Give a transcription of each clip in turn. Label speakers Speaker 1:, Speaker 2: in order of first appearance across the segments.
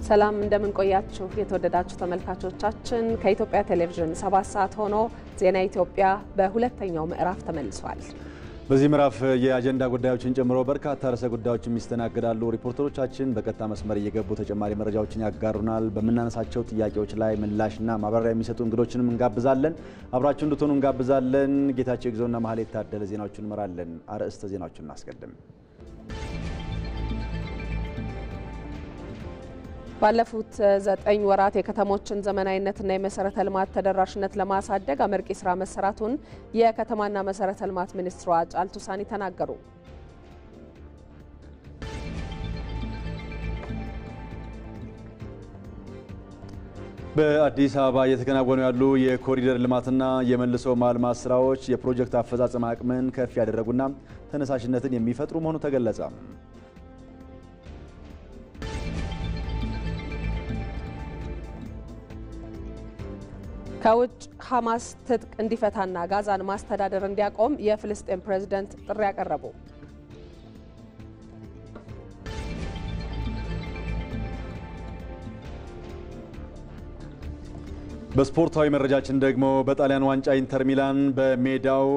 Speaker 1: ሰላም እንደምን ቆያችሁ የተወደዳችሁ ተመልካቾቻችን ከኢትዮጵያ ቴሌቪዥን 7 ሰዓት ሆኖ ዜና ኢትዮጵያ በሁለተኛው ምዕራፍ ተመልሷል።
Speaker 2: በዚህ ምዕራፍ የአጀንዳ ጉዳዮችን ጨምሮ በርካታ ርዕሰ ጉዳዮችን ይስተናገዳሉ። ሪፖርተሮቻችን በቀጥታ መስመር እየገቡ ተጨማሪ መረጃዎችን ያጋሩናል። በመናነሳቸው ጥያቄዎች ላይ ምላሽና ማብራሪያ የሚሰጡ እንግዶችንም እንጋብዛለን። አብራችሁ እንድትሆኑ እንጋብዛለን። ጌታቸው ይግዘውና መሐሌት ታደለ ዜናዎችን እንመራለን። አርዕስተ ዜናዎችን እናስቀድም።
Speaker 1: ባለፉት 9 ወራት የከተሞችን ዘመናዊነትና የመሰረተ ልማት ተደራሽነት ለማሳደግ አመርቂ ስራ መሰራቱን የከተማና መሰረተ ልማት ሚኒስትሯ ጫልቱ ሳኒ ተናገሩ።
Speaker 2: በአዲስ አበባ እየተከናወኑ ያሉ የኮሪደር ልማትና የመልሶ ማልማት ስራዎች የፕሮጀክት አፈጻጸም አቅምን ከፍ ያደረጉና ተነሳሽነትን የሚፈጥሩ መሆኑ ተገለጸ።
Speaker 1: ከውጭ ሐማስ ትጥቅ እንዲፈታና ጋዛን ማስተዳደር እንዲያቆም የፍልስጤም ፕሬዝዳንት ጥሪ ያቀረቡ።
Speaker 2: በስፖርታዊ መረጃችን ደግሞ በጣሊያን ዋንጫ ኢንተር ሚላን በሜዳው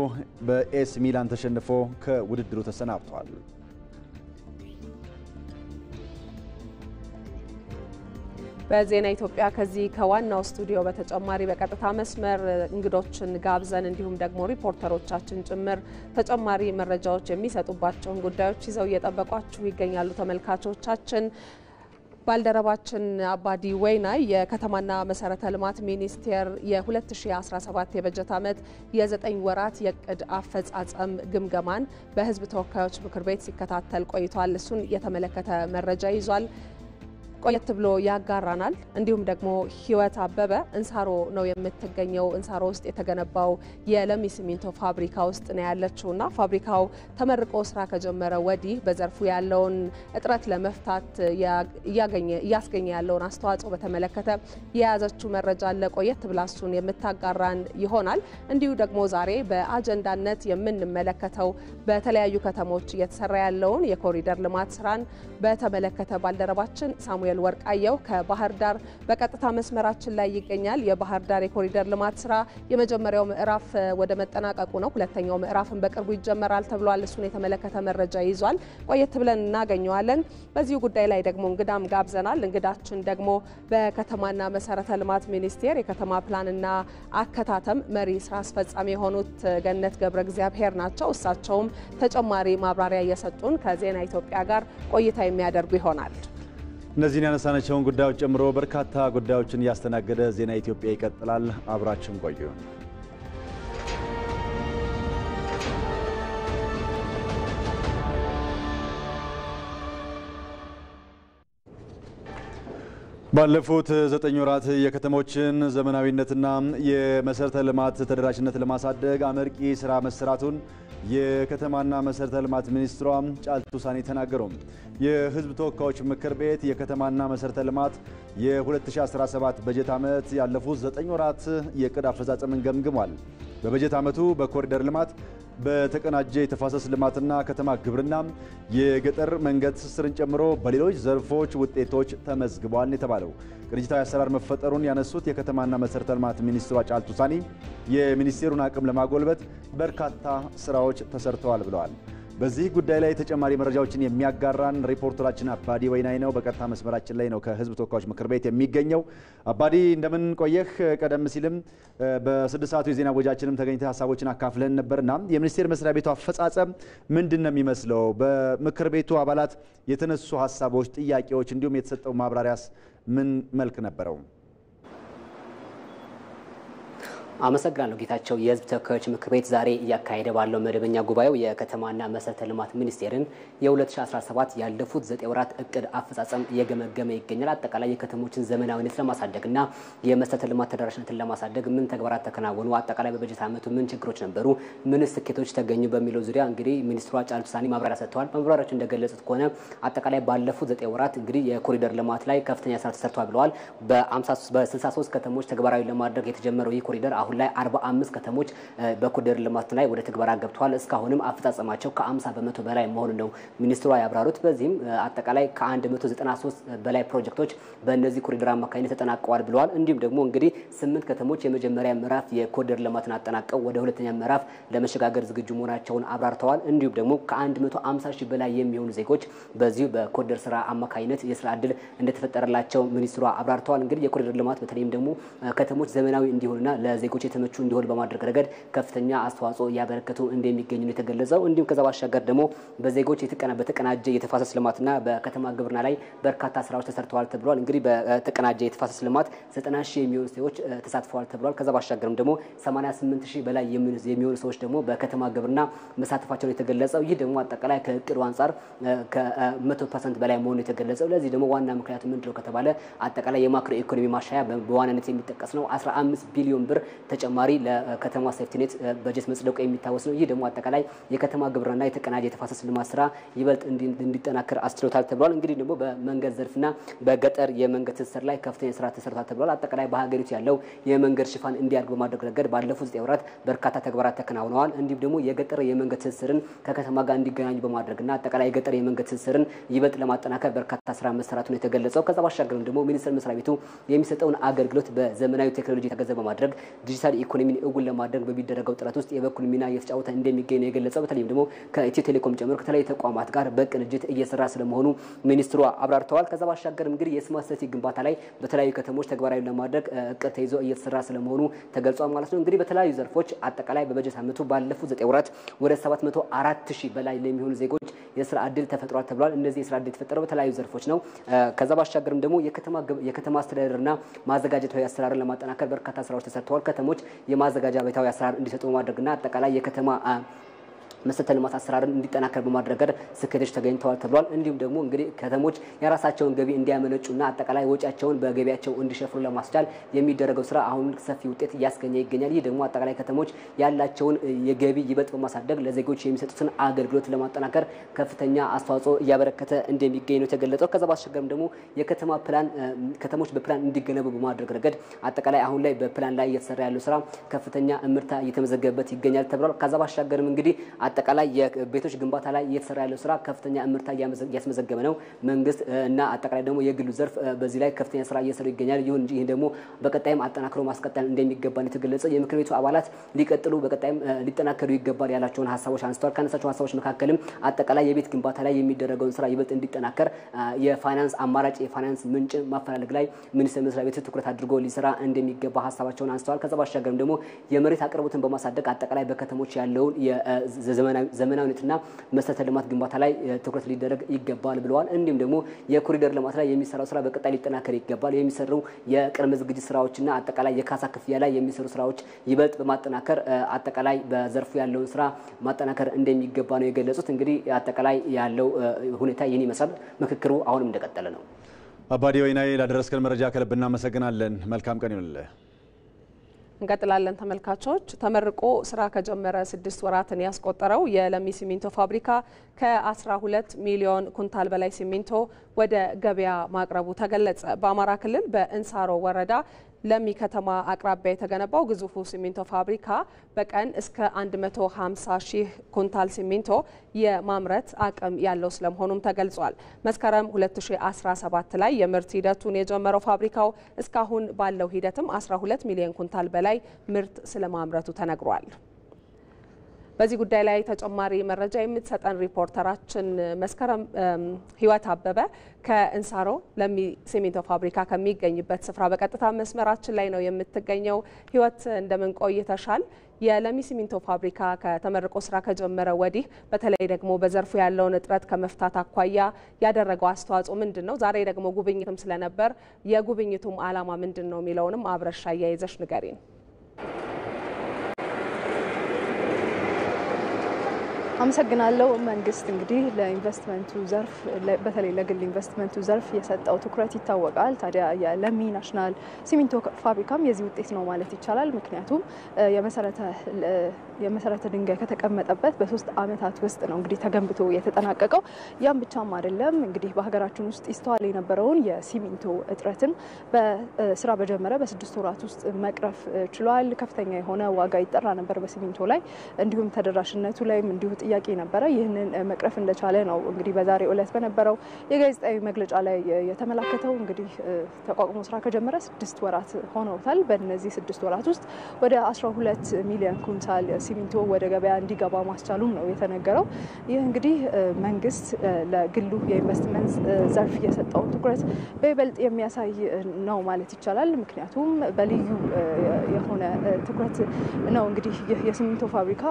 Speaker 2: በኤስ ሚላን ተሸንፎ ከውድድሩ ተሰናብቷል።
Speaker 1: በዜና ኢትዮጵያ ከዚህ ከዋናው ስቱዲዮ በተጨማሪ በቀጥታ መስመር እንግዶችን ጋብዘን እንዲሁም ደግሞ ሪፖርተሮቻችን ጭምር ተጨማሪ መረጃዎች የሚሰጡባቸውን ጉዳዮች ይዘው እየጠበቋችሁ ይገኛሉ። ተመልካቾቻችን ባልደረባችን አባዲ ወይናይ የከተማና መሰረተ ልማት ሚኒስቴር የ2017 የበጀት ዓመት የ9 ወራት የቅድ አፈጻጸም ግምገማን በሕዝብ ተወካዮች ምክር ቤት ሲከታተል ቆይቷል። እሱን የተመለከተ መረጃ ይዟል። ቆየት ብሎ ያጋራናል። እንዲሁም ደግሞ ህይወት አበበ እንሳሮ ነው የምትገኘው። እንሳሮ ውስጥ የተገነባው የለሚ ሲሚንቶ ፋብሪካ ውስጥ ነው ያለችውና ፋብሪካው ተመርቆ ስራ ከጀመረ ወዲህ በዘርፉ ያለውን እጥረት ለመፍታት እያስገኘ ያለውን አስተዋጽኦ በተመለከተ የያዘችው መረጃ አለ። ቆየት ብላ እሱን የምታጋራን ይሆናል። እንዲሁ ደግሞ ዛሬ በአጀንዳነት የምንመለከተው በተለያዩ ከተሞች እየተሰራ ያለውን የኮሪደር ልማት ስራን በተመለከተ ባልደረባችን ሳሙኤል ወርቃየው ከባህር ዳር በቀጥታ መስመራችን ላይ ይገኛል። የባህር ዳር የኮሪደር ልማት ስራ የመጀመሪያው ምዕራፍ ወደ መጠናቀቁ ነው። ሁለተኛው ምዕራፍን በቅርቡ ይጀመራል ተብሏል። እሱን የተመለከተ መረጃ ይዟል። ቆየት ብለን እናገኘዋለን። በዚሁ ጉዳይ ላይ ደግሞ እንግዳም ጋብዘናል። እንግዳችን ደግሞ በከተማና መሰረተ ልማት ሚኒስቴር የከተማ ፕላንና አከታተም መሪ ስራ አስፈጻሚ የሆኑት ገነት ገብረ እግዚአብሔር ናቸው። እሳቸውም ተጨማሪ ማብራሪያ እየሰጡን ከዜና ኢትዮጵያ ጋር ቆይታ የሚያደርጉ ይሆናል።
Speaker 2: እነዚህን ያነሳናቸውን ጉዳዮች ጨምሮ በርካታ ጉዳዮችን ያስተናገደ ዜና ኢትዮጵያ ይቀጥላል። አብራችን ቆዩ። ባለፉት 9 ወራት የከተሞችን ዘመናዊነትና የመሰረተ ልማት ተደራሽነት ለማሳደግ አመርቂ ስራ መሰራቱን የከተማና መሰረተ ልማት ሚኒስትሯ ጫልቱ ሳኒ ተናገሩ። የሕዝብ ተወካዮች ምክር ቤት የከተማና መሰረተ ልማት የ2017 በጀት ዓመት ያለፉት 9 ወራት የቅድ አፈጻጸምን ገምግሟል። በበጀት ዓመቱ በኮሪደር ልማት፣ በተቀናጀ የተፋሰስ ልማትና ከተማ ግብርና፣ የገጠር መንገድ ትስስርን ጨምሮ በሌሎች ዘርፎች ውጤቶች ተመዝግበዋል የተባለው ቅንጅታዊ አሰራር መፈጠሩን ያነሱት የከተማና መሰረተ ልማት ሚኒስትሯ ጫልቱ ሳኒ የሚኒስቴሩን አቅም ለማጎልበት በርካታ ስራዎች ተሰርተዋል ብለዋል። በዚህ ጉዳይ ላይ ተጨማሪ መረጃዎችን የሚያጋራን ሪፖርተራችን አባዲ ወይናይ ነው። በቀጥታ መስመራችን ላይ ነው ከሕዝብ ተወካዮች ምክር ቤት የሚገኘው። አባዲ እንደምን ቆየህ? ቀደም ሲልም በ6 ሰዓቱ የዜና ወጃችንም ተገኝተህ ሀሳቦችን አካፍለን ነበርና የሚኒስቴር መስሪያ ቤቱ አፈጻጸም ምንድን ነው የሚመስለው? በምክር ቤቱ አባላት የተነሱ ሀሳቦች፣ ጥያቄዎች እንዲሁም የተሰጠው ማብራሪያስ ምን መልክ ነበረው?
Speaker 3: አመሰግናለሁ ጌታቸው። የሕዝብ ተወካዮች ምክር ቤት ዛሬ እያካሄደ ባለው መደበኛ ጉባኤው የከተማና መሰረተ ልማት ሚኒስቴርን የ2017 ያለፉት 9 ወራት እቅድ አፈጻጸም እየገመገመ ይገኛል። አጠቃላይ የከተሞችን ዘመናዊነት ለማሳደግና የመሰረተ ልማት ተደራሽነትን ለማሳደግ ምን ተግባራት ተከናወኑ፣ አጠቃላይ በበጀት ዓመቱ ምን ችግሮች ነበሩ፣ ምን ስኬቶች ተገኙ በሚለው ዙሪያ እንግዲህ ሚኒስትሯ ጫልቱ ሳኒ ማብራሪያ ሰጥተዋል። ማብራሪያቸው እንደገለጹት ከሆነ አጠቃላይ ባለፉት 9 ወራት እንግዲህ የኮሪደር ልማት ላይ ከፍተኛ ስራ ተሰርቷል ብለዋል። በ63 ከተሞች ተግባራዊ ለማድረግ የተጀመረው ይህ ኮሪደር አሁን ላይ 45 ከተሞች በኮሪደር ልማት ላይ ወደ ትግበራ ገብተዋል። እስካሁንም አፈጻጸማቸው ከ50% በላይ መሆኑን ነው ሚኒስትሯ ያብራሩት። በዚህም አጠቃላይ ከ193 በላይ ፕሮጀክቶች በእነዚህ ኮሪደር አማካኝነት ተጠናቀዋል ብለዋል። እንዲሁም ደግሞ እንግዲህ 8 ከተሞች የመጀመሪያ ምዕራፍ የኮሪደር ልማትን አጠናቀው ወደ ሁለተኛ ምዕራፍ ለመሸጋገር ዝግጁ መሆናቸውን አብራርተዋል። እንዲሁም ደግሞ ከ150 ሺህ በላይ የሚሆኑ ዜጎች በዚሁ በኮሪደር ስራ አማካኝነት የስራ ዕድል እንደተፈጠረላቸው ሚኒስትሯ አብራርተዋል። እንግዲህ የኮሪደር ልማት በተለይም ደግሞ ከተሞች ዘመናዊ እንዲሆኑና ለዜጎች የተመቹ እንዲሆኑ በማድረግ ረገድ ከፍተኛ አስተዋጽኦ እያበረከቱ እንደሚገኙ ነው የተገለጸው። እንዲሁም ከዛ ባሻገር ደግሞ በዜጎች በተቀናጀ የተፋሰስ ልማትና በከተማ ግብርና ላይ በርካታ ስራዎች ተሰርተዋል ተብሏል። እንግዲህ በተቀናጀ የተፋሰስ ልማት 90 ሺህ የሚሆኑ ሰዎች ተሳትፈዋል ተብሏል። ከዛ ባሻገርም ደግሞ 88 ሺህ በላይ የሚሆኑ ሰዎች ደግሞ በከተማ ግብርና መሳተፋቸውን የተገለጸው። ይህ ደግሞ አጠቃላይ ከእቅዱ አንጻር ከ100% በላይ መሆኑ የተገለጸው። ለዚህ ደግሞ ዋና ምክንያቱ ምንድነው ከተባለ አጠቃላይ የማክሮ ኢኮኖሚ ማሻያ በዋናነት የሚጠቀስ ነው። 15 ቢሊዮን ብር ተጨማሪ ለከተማ ሴፍቲኔት በጀት መጽደቁ የሚታወስ ነው። ይህ ደግሞ አጠቃላይ የከተማ ግብርና የተቀናጀ የተፋሰስ ልማት ስራ ይበልጥ እንዲጠናከር አስችሎታል ተብሏል። እንግዲህ ደግሞ በመንገድ ዘርፍና በገጠር የመንገድ ትስስር ላይ ከፍተኛ ስራ ተሰርቷል ተብሏል። አጠቃላይ በሀገሪቱ ያለው የመንገድ ሽፋን እንዲያድግ በማድረግ ረገድ ባለፉት 9 ወራት በርካታ ተግባራት ተከናውነዋል። እንዲሁም ደግሞ የገጠር የመንገድ ትስስርን ከከተማ ጋር እንዲገናኙ በማድረግና አጠቃላይ የገጠር የመንገድ ትስስርን ይበልጥ ለማጠናከር በርካታ ስራ መሰራቱን የተገለጸው። ከዛ ባሻገርም ደግሞ ሚኒስቴር መስሪያ ቤቱ የሚሰጠውን አገልግሎት በዘመናዊ ቴክኖሎጂ የታገዘ በማድረግ ዲጂታል ኢኮኖሚን እውን ለማድረግ በሚደረገው ጥረት ውስጥ የበኩል ሚና እየተጫወተ እንደሚገኝ ነው የገለጸው። በተለይም ደግሞ ከኢትዮ ቴሌኮም ጨምሮ ከተለያዩ ተቋማት ጋር በቅንጅት እየሰራ ስለመሆኑ ሚኒስትሯ አብራርተዋል። ከዛ ባሻገርም እንግዲህ የስማርት ሲቲ ግንባታ ላይ በተለያዩ ከተሞች ተግባራዊ ለማድረግ እቅድ ተይዞ እየተሰራ ስለመሆኑ ተገልጿል ማለት ነው። እንግዲህ በተለያዩ ዘርፎች አጠቃላይ በበጀት ዓመቱ ባለፉት 9 ወራት ወደ 704 ሺህ በላይ ለሚሆኑ ዜጎች የስራ ዕድል ተፈጥሯል ተብሏል። እነዚህ የስራ ዕድል የተፈጠረው በተለያዩ ዘርፎች ነው። ከዛ ባሻገርም ደግሞ የከተማ አስተዳደርና ማዘጋጀታዊ አሰራርን ለማጠናከር በርካታ ስራዎች ተሰርተዋል። ከተሞች የማዘጋጃ ቤታዊ አሰራር እንዲሰጡ በማድረግና አጠቃላይ የከተማ መሰረተ ልማት አሰራርን እንዲጠናከር በማድረግ ስኬቶች ተገኝተዋል ተብሏል። እንዲሁም ደግሞ እንግዲህ ከተሞች የራሳቸውን ገቢ እንዲያመነጩና አጠቃላይ ወጪያቸውን በገቢያቸው እንዲሸፍኑ ለማስቻል የሚደረገው ስራ አሁን ሰፊ ውጤት እያስገኘ ይገኛል። ይህ ደግሞ አጠቃላይ ከተሞች ያላቸውን የገቢ ይበልጥ በማሳደግ ለዜጎች የሚሰጡትን አገልግሎት ለማጠናከር ከፍተኛ አስተዋጽኦ እያበረከተ እንደሚገኝ ነው የተገለጸው። ከዛ ባሻገርም ደግሞ የከተማ ፕላን ከተሞች በፕላን እንዲገነቡ በማድረግ ረገድ አጠቃላይ አሁን ላይ በፕላን ላይ እየተሰራ ያለው ስራ ከፍተኛ እምርታ እየተመዘገበበት ይገኛል ተብሏል። ከዛ ባሻገርም እንግዲህ አጠቃላይ የቤቶች ግንባታ ላይ እየተሰራ ያለው ስራ ከፍተኛ እምርታ እያስመዘገበ ነው። መንግስት እና አጠቃላይ ደግሞ የግሉ ዘርፍ በዚህ ላይ ከፍተኛ ስራ እየሰሩ ይገኛል። ይሁን እንጂ ይሄ ደግሞ በቀጣይም አጠናክሮ ማስቀጠል እንደሚገባ ነው የተገለጸው። የምክር ቤቱ አባላት ሊቀጥሉ በቀጣይም ሊጠናከሩ ይገባል ያላቸውን ሀሳቦች አንስተዋል። ካነሳቸው ሀሳቦች መካከልም አጠቃላይ የቤት ግንባታ ላይ የሚደረገውን ስራ ይበልጥ እንዲጠናከር የፋይናንስ አማራጭ የፋይናንስ ምንጭ ማፈላለግ ላይ ሚኒስቴር መስሪያ ቤቱ ትኩረት አድርጎ ሊሰራ እንደሚገባ ሀሳባቸውን አንስተዋል። ከዛ ባሻገርም ደግሞ የመሬት አቅርቦትን በማሳደግ አጠቃላይ በከተሞች ያለውን ዘመናዊነትና መሰረተ ልማት ግንባታ ላይ ትኩረት ሊደረግ ይገባል ብለዋል። እንዲሁም ደግሞ የኮሪደር ልማት ላይ የሚሰራው ስራ በቀጣይ ሊጠናከር ይገባል። የሚሰሩ የቅድመ ዝግጅት ስራዎችና አጠቃላይ የካሳ ክፍያ ላይ የሚሰሩ ስራዎች ይበልጥ በማጠናከር አጠቃላይ በዘርፉ ያለውን ስራ ማጠናከር እንደሚገባ ነው የገለጹት። እንግዲህ አጠቃላይ ያለው ሁኔታ ይህን ይመስላል። ምክክሩ አሁንም እንደቀጠለ ነው።
Speaker 2: አባዲ ወይናይ ላደረስከን መረጃ ከልብ እናመሰግናለን። መልካም ቀን ይሁንልህ።
Speaker 1: እንቀጥላለን ተመልካቾች። ተመርቆ ስራ ከጀመረ 6 ወራትን ያስቆጠረው የለሚ ሲሚንቶ ፋብሪካ ከ12 ሚሊዮን ኩንታል በላይ ሲሚንቶ ወደ ገበያ ማቅረቡ ተገለጸ። በአማራ ክልል በእንሳሮ ወረዳ ለሚ ከተማ አቅራቢያ የተገነባው ግዙፉ ሲሚንቶ ፋብሪካ በቀን እስከ 150 ሺህ ኩንታል ሲሚንቶ የማምረት አቅም ያለው ስለመሆኑም ተገልጿል። መስከረም 2017 ላይ የምርት ሂደቱን የጀመረው ፋብሪካው እስካሁን ባለው ሂደትም 12 ሚሊዮን ኩንታል በላይ ምርት ስለማምረቱ ተነግሯል። በዚህ ጉዳይ ላይ ተጨማሪ መረጃ የምትሰጠን ሪፖርተራችን መስከረም ህይወት አበበ ከእንሳሮ ለሚ ሲሚንቶ ፋብሪካ ከሚገኝበት ስፍራ በቀጥታ መስመራችን ላይ ነው የምትገኘው። ህይወት እንደምን ቆይተሻል? የለሚ ሲሚንቶ ፋብሪካ ከተመርቆ ስራ ከጀመረ ወዲህ በተለይ ደግሞ በዘርፉ ያለውን እጥረት ከመፍታት አኳያ ያደረገው አስተዋጽኦ ምንድነው? ዛሬ ደግሞ ጉብኝትም ስለነበር የጉብኝቱም ዓላማ ምንድነው የሚለውንም አብረሻ ያይዘሽ ንገሪን።
Speaker 4: አመሰግናለሁ። መንግስት እንግዲህ ለኢንቨስትመንቱ ዘርፍ በተለይ ለግል ኢንቨስትመንቱ ዘርፍ የሰጠው ትኩረት ይታወቃል። ታዲያ የለሚ ናሽናል ሲሚንቶ ፋብሪካም የዚህ ውጤት ነው ማለት ይቻላል። ምክንያቱም የመሰረተ ድንጋይ ከተቀመጠበት በ3 ዓመታት ውስጥ ነው እንግዲህ ተገንብቶ የተጠናቀቀው። ያም ብቻም አይደለም እንግዲህ በሀገራችን ውስጥ ይስተዋል የነበረውን የሲሚንቶ እጥረትን በስራ በጀመረ በ6 ወራት ውስጥ መቅረፍ ችሏል። ከፍተኛ የሆነ ዋጋ ይጠራ ነበር በሲሚንቶ ላይ እንዲሁም ተደራሽነቱ ላይም እንዲሁ ጥያቄ ነበረ። ይህንን መቅረፍ እንደቻለ ነው እንግዲህ በዛሬው ዕለት በነበረው የጋዜጣዊ መግለጫ ላይ የተመላከተው። እንግዲህ ተቋቁሞ ስራ ከጀመረ 6 ወራት ሆነውታል። በእነዚህ 6 ወራት ውስጥ ወደ 12 ሚሊዮን ኩንታል ሲሚንቶ ወደ ገበያ እንዲገባ ማስቻሉም ነው የተነገረው። ይህ እንግዲህ መንግስት ለግሉ የኢንቨስትመንት ዘርፍ የሰጠው ትኩረት በይበልጥ የሚያሳይ ነው ማለት ይቻላል። ምክንያቱም በልዩ የሆነ ትኩረት ነው እንግዲህ የሲሚንቶ ፋብሪካ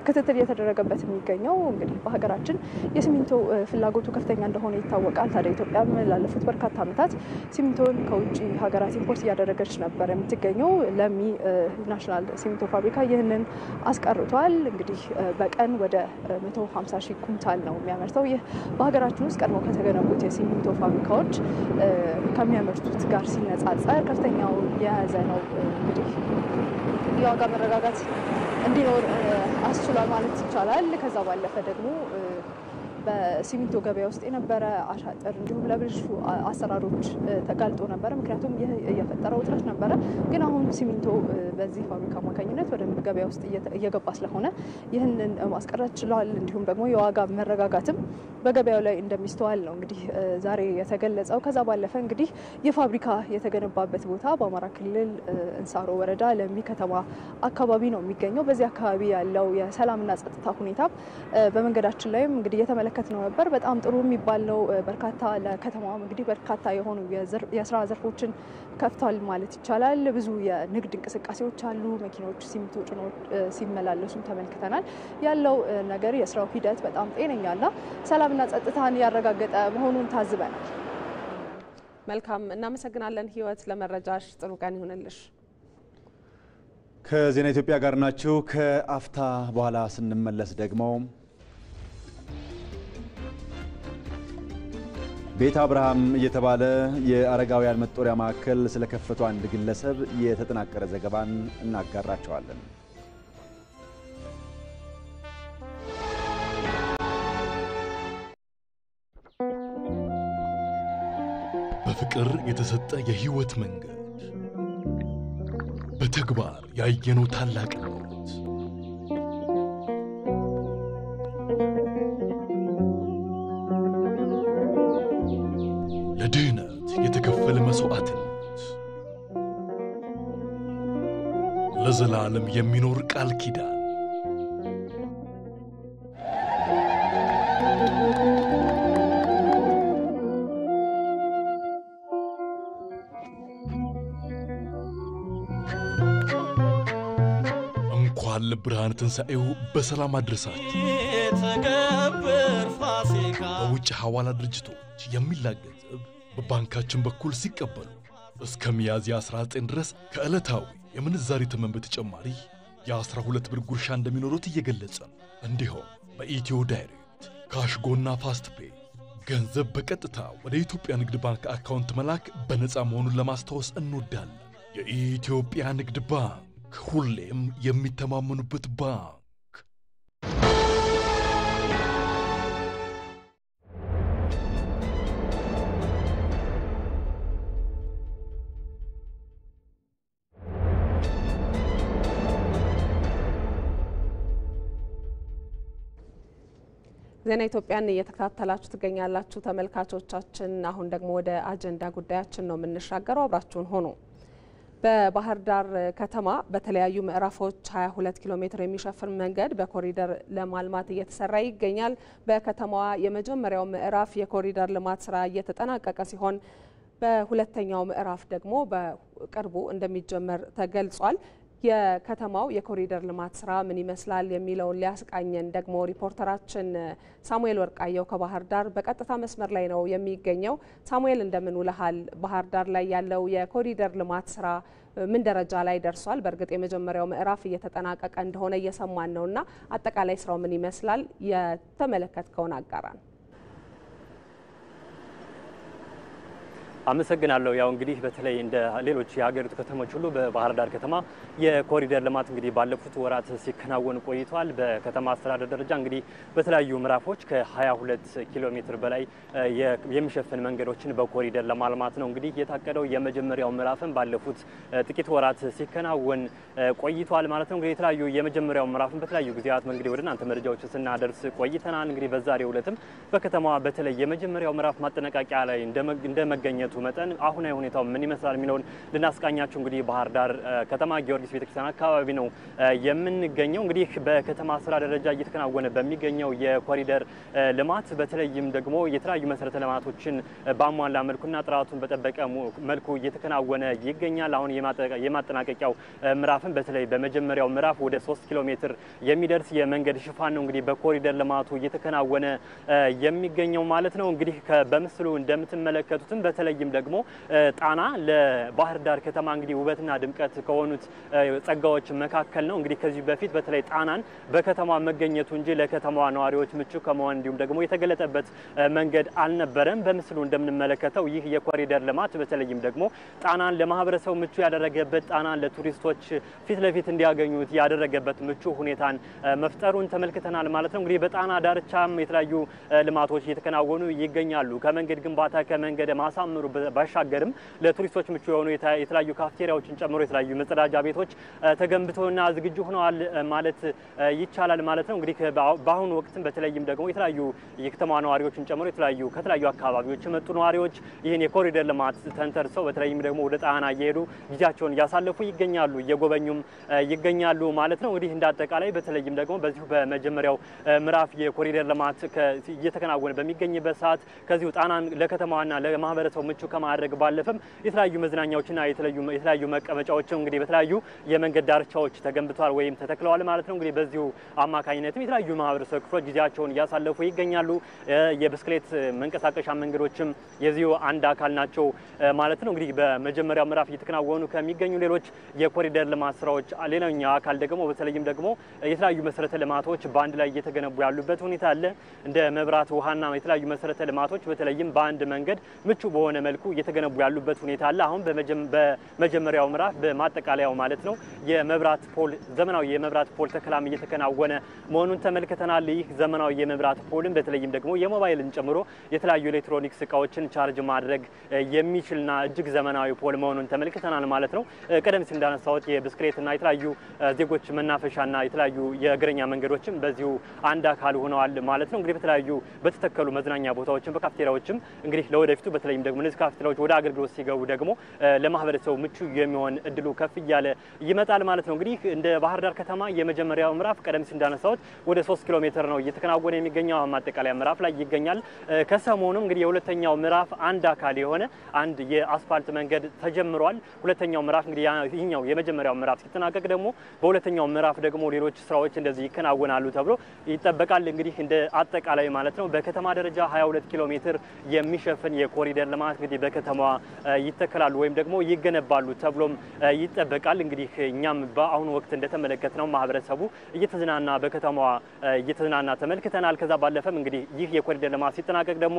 Speaker 4: ክትትል የተደረገበት የሚገኘው። እንግዲህ በሀገራችን የሲሚንቶ ፍላጎቱ ከፍተኛ እንደሆነ ይታወቃል። ታዲያ ኢትዮጵያም ላለፉት በርካታ ዓመታት ሲሚንቶን ከውጭ ሀገራት ኢምፖርት እያደረገች ነበር የምትገኘው። ለሚ ናሽናል ሲሚንቶ ፋብሪካ ይህንን አስቀርቷል። እንግዲህ በቀን ወደ 150 ሺህ ኩንታል ነው የሚያመርተው። ይህ በሀገራችን ውስጥ ቀድሞ ከተገነቡት የሲሚንቶ ፋብሪካዎች ከሚያመርቱት ጋር ሲነጻጸር ከፍተኛውን የያዘ ነው። እንግዲህ የዋጋ መረጋጋት እንዲኖር አስችሏል ማለት ይቻላል። ከዛ ባለፈ ደግሞ በሲሚንቶ ገበያ ውስጥ የነበረ አሻጥር እንዲሁም ለብልሹ አሰራሮች ተጋልጦ ነበር። ምክንያቱም ይህ የፈጠረው እጥረት ነበረ። ግን አሁን ሲሚንቶ በዚህ ፋብሪካ አማካኝነት ወደ ገበያ ውስጥ እየገባ ስለሆነ ይህንን ማስቀረት ችሏል። እንዲሁም ደግሞ የዋጋ መረጋጋትም በገበያው ላይ እንደሚስተዋል ነው እንግዲህ ዛሬ የተገለጸው። ከዛ ባለፈ እንግዲህ የፋብሪካ የተገነባበት ቦታ በአማራ ክልል እንሳሮ ወረዳ ለሚ ከተማ አካባቢ ነው የሚገኘው። በዚህ አካባቢ ያለው የሰላምና ጸጥታ ሁኔታ በመንገዳችን ላይም እንግዲህ የተመለከተ ነው ነበር። በጣም ጥሩ የሚባል ነው። በርካታ ለከተማዋ እንግዲህ በርካታ የሆኑ የስራ ዘርፎችን ከፍቷል ማለት ይቻላል። ብዙ የንግድ እንቅስቃሴዎች አሉ። መኪናዎች ሲሚንቶ ጭነው ሲመላለሱ ተመልክተናል። ያለው ነገር የስራው ሂደት በጣም ጤነኛና ሰላምና ጸጥታን ያረጋገጠ መሆኑን ታዝበናል።
Speaker 1: መልካም እናመሰግናለን ህይወት፣ ለመረጃሽ ጥሩ ቀን ይሁንልሽ።
Speaker 2: ከዜና ኢትዮጵያ ጋር ናችሁ። ከአፍታ በኋላ ስንመለስ ደግሞ ቤት አብርሃም እየተባለ የአረጋውያን መጦሪያ ማዕከል ስለከፈቱ አንድ ግለሰብ የተጠናቀረ ዘገባን እናጋራቸዋለን።
Speaker 5: በፍቅር የተሰጠ የህይወት መንገድ በተግባር ያየነው ታላቅነት ለድህነት የተከፈለ መስዋዕትነት ለዘላለም የሚኖር ቃል ኪዳን እንኳን ለብርሃነ ትንሣኤው በሰላም አድረሳችሁ። በውጭ ሐዋላ ድርጅቶች የሚላክ ገንዘብ በባንካችን በኩል ሲቀበሉ እስከ ሚያዝያ 19 ድረስ ከዕለታዊ የምንዛሪ ተመን በተጨማሪ የ12 ብር ጉርሻ እንደሚኖሩት እየገለጸ ነው። እንዲሁም በኢትዮ ዳይሬክት ካሽጎና ፋስት ፔይ ገንዘብ በቀጥታ ወደ ኢትዮጵያ ንግድ ባንክ አካውንት መላክ በነፃ መሆኑን ለማስታወስ እንወዳለን። የኢትዮጵያ ንግድ ባንክ ሁሌም የሚተማመኑበት ባንክ።
Speaker 1: ዜና ኢትዮጵያን እየተከታተላችሁ ትገኛላችሁ ተመልካቾቻችን። አሁን ደግሞ ወደ አጀንዳ ጉዳያችን ነው የምንሻገረው። አብራችሁን ሆኑ። በባህር ዳር ከተማ በተለያዩ ምዕራፎች 22 ኪሎ ሜትር የሚሸፍን መንገድ በኮሪደር ለማልማት እየተሰራ ይገኛል። በከተማዋ የመጀመሪያው ምዕራፍ የኮሪደር ልማት ስራ እየተጠናቀቀ ሲሆን በሁለተኛው ምዕራፍ ደግሞ በቅርቡ እንደሚጀመር ተገልጿል። የከተማው የኮሪደር ልማት ስራ ምን ይመስላል የሚለውን ሊያስቃኘን ደግሞ ሪፖርተራችን ሳሙኤል ወርቃየው ከባህር ዳር በቀጥታ መስመር ላይ ነው የሚገኘው። ሳሙኤል እንደምን ውለሃል? ባህር ዳር ላይ ያለው የኮሪደር ልማት ስራ ምን ደረጃ ላይ ደርሷል? በእርግጥ የመጀመሪያው ምዕራፍ እየተጠናቀቀ እንደሆነ እየሰማን ነውና አጠቃላይ ስራው ምን ይመስላል? የተመለከትከውን አጋራን።
Speaker 6: አመሰግናለሁ። ያው እንግዲህ በተለይ እንደ ሌሎች የሀገሪቱ ከተሞች ሁሉ በባህር ዳር ከተማ የኮሪደር ልማት እንግዲህ ባለፉት ወራት ሲከናወን ቆይቷል። በከተማ አስተዳደር ደረጃ እንግዲህ በተለያዩ ምዕራፎች ከ22 ኪሎ ሜትር በላይ የሚሸፍን መንገዶችን በኮሪደር ለማልማት ነው እንግዲህ የታቀደው። የመጀመሪያው ምዕራፍን ባለፉት ጥቂት ወራት ሲከናወን ቆይቷል ማለት ነው። እንግዲህ የተለያዩ የመጀመሪያው ምዕራፍን በተለያዩ ጊዜያት እንግዲህ ወደ እናንተ መረጃዎች ስናደርስ ቆይተናል። እንግዲህ በዛሬው ዕለትም በከተማዋ በተለይ የመጀመሪያው ምዕራፍ ማጠናቀቂያ ላይ እንደመገኘቱ መጠን አሁናዊ ሁኔታው ምን ይመስላል የሚለውን ልናስቃኛችሁ እንግዲህ ባህር ዳር ከተማ ጊዮርጊስ ቤተክርስቲያን አካባቢ ነው የምንገኘው። እንግዲህ በከተማ ስራ ደረጃ እየተከናወነ በሚገኘው የኮሪደር ልማት በተለይም ደግሞ የተለያዩ መሰረተ ልማቶችን በአሟላ መልኩና ጥራቱን በጠበቀ መልኩ እየተከናወነ ይገኛል። አሁን የማጠናቀቂያው ምዕራፍን በተለይ በመጀመሪያው ምዕራፍ ወደ 3 ኪሎ ሜትር የሚደርስ የመንገድ ሽፋን ነው እንግዲህ በኮሪደር ልማቱ እየተከናወነ የሚገኘው ማለት ነው። እንግዲህ በምስሉ እንደምትመለከቱትም በተለይም ደግሞ ጣና ለባህር ዳር ከተማ እንግዲህ ውበትና ድምቀት ከሆኑት ጸጋዎች መካከል ነው። እንግዲህ ከዚህ በፊት በተለይ ጣናን በከተማ መገኘቱ እንጂ ለከተማዋ ነዋሪዎች ምቹ ከመሆን እንዲሁም ደግሞ የተገለጠበት መንገድ አልነበረም። በምስሉ እንደምንመለከተው ይህ የኮሪደር ልማት በተለይም ደግሞ ጣናን ለማህበረሰቡ ምቹ ያደረገበት፣ ጣናን ለቱሪስቶች ፊት ለፊት እንዲያገኙት ያደረገበት ምቹ ሁኔታን መፍጠሩን ተመልክተናል ማለት ነው። እንግዲህ በጣና ዳርቻም የተለያዩ ልማቶች እየተከናወኑ ይገኛሉ። ከመንገድ ግንባታ ከመንገድ ማሳመሩ ባሻገርም ለቱሪስቶች ምቹ የሆኑ የተለያዩ ካፍቴሪያዎችን ጨምሮ የተለያዩ መጸዳጃ ቤቶች ተገንብተውና ዝግጁ ሆነዋል ማለት ይቻላል ማለት ነው። እንግዲህ በአሁኑ ወቅትም በተለይም ደግሞ የተለያዩ የከተማ ነዋሪዎችን ጨምሮ ከተለያዩ አካባቢዎች የመጡ ነዋሪዎች ይህን የኮሪደር ልማት ተንተርሰው በተለይም ደግሞ ወደ ጣና እየሄዱ ጊዜያቸውን እያሳለፉ ይገኛሉ፣ እየጎበኙም ይገኛሉ ማለት ነው። እንግዲህ እንዳጠቃላይ በተለይም ደግሞ በዚሁ በመጀመሪያው ምዕራፍ የኮሪደር ልማት እየተከናወነ በሚገኝበት ሰዓት ከዚሁ ጣናን ለከተማዋና ለማህበረሰቡ ምቹ ከማድረግ ባለፈም የተለያዩ መዝናኛዎችና የተለያዩ መቀመጫዎችም እንግዲህ በተለያዩ የመንገድ ዳርቻዎች ተገንብተዋል ወይም ተተክለዋል ማለት ነው። እንግዲህ በዚሁ አማካኝነትም የተለያዩ ማህበረሰብ ክፍሎች ጊዜያቸውን እያሳለፉ ይገኛሉ። የብስክሌት መንቀሳቀሻ መንገዶችም የዚሁ አንድ አካል ናቸው ማለት ነው። እንግዲህ በመጀመሪያው ምዕራፍ እየተከናወኑ ከሚገኙ ሌሎች የኮሪደር ልማት ስራዎች ሌላኛው አካል ደግሞ በተለይም ደግሞ የተለያዩ መሰረተ ልማቶች በአንድ ላይ እየተገነቡ ያሉበት ሁኔታ አለ። እንደ መብራት፣ ውሃና የተለያዩ መሰረተ ልማቶች በተለይም በአንድ መንገድ ምቹ በሆነ መልኩ እየተገነቡ ያሉበት ሁኔታ አለ። አሁን በመጀመሪያው ምዕራፍ በማጠቃለያው ማለት ነው የመብራት ፖል ዘመናዊ የመብራት ፖል ተከላም እየተከናወነ መሆኑን ተመልክተናል። ይህ ዘመናዊ የመብራት ፖልን በተለይም ደግሞ የሞባይልን ጨምሮ የተለያዩ ኤሌክትሮኒክስ እቃዎችን ቻርጅ ማድረግ የሚችልና እጅግ ዘመናዊ ፖል መሆኑን ተመልክተናል ማለት ነው። ቀደም ሲል እንዳነሳሁት የብስክሌትና የተለያዩ ዜጎች መናፈሻና የተለያዩ የእግረኛ መንገዶችም በዚሁ አንድ አካል ሆነዋል ማለት ነው። እንግዲህ በተለያዩ በተተከሉ መዝናኛ ቦታዎችም በካፍቴሪያዎችም እንግዲህ ለወደፊቱ በተለይም ደግሞ እነዚህ ካፍቴሪያዎች ወደ አገልግሎት ሲገቡ ደግሞ ለማህበረሰቡ ምቹ የሚሆን እድሉ ከፍ እያለ ይመጣል ማለት ነው። እንግዲህ እንደ ባህር ዳር ከተማ የመጀመሪያው ምዕራፍ ቀደም ሲል እንዳነሳሁት ወደ 3 ኪሎ ሜትር ነው እየተከናወነ የሚገኘው። ማጠቃለያ ምዕራፍ ላይ ይገኛል። ከሰሞኑም እንግዲህ የሁለተኛው ምዕራፍ አንድ አካል የሆነ አንድ የአስፋልት መንገድ ተጀምሯል። ሁለተኛው ምዕራፍ እንግዲህ ይህኛው የመጀመሪያው ምዕራፍ ሲጠናቀቅ ደግሞ በሁለተኛው ምዕራፍ ደግሞ ሌሎች ስራዎች እንደዚህ ይከናወናሉ ተብሎ ይጠበቃል። እንግዲህ እንደ አጠቃላይ ማለት ነው በከተማ ደረጃ 22 ኪሎ ሜትር የሚሸፍን የኮሪደር ልማት እንግዲህ በከተማዋ ይተከላሉ ወይም ደግሞ ይገነባሉ ተብሎም ይጠበቃል። እንግዲህ እኛም በአሁኑ ወቅት እንደተመለከትነው ማህበረሰቡ እየተዝናና በከተማዋ እየተዝናና ተመልክተናል። ከዛ ባለፈም እንግዲህ ይህ የኮሪደር ልማት ሲጠናቀቅ ደግሞ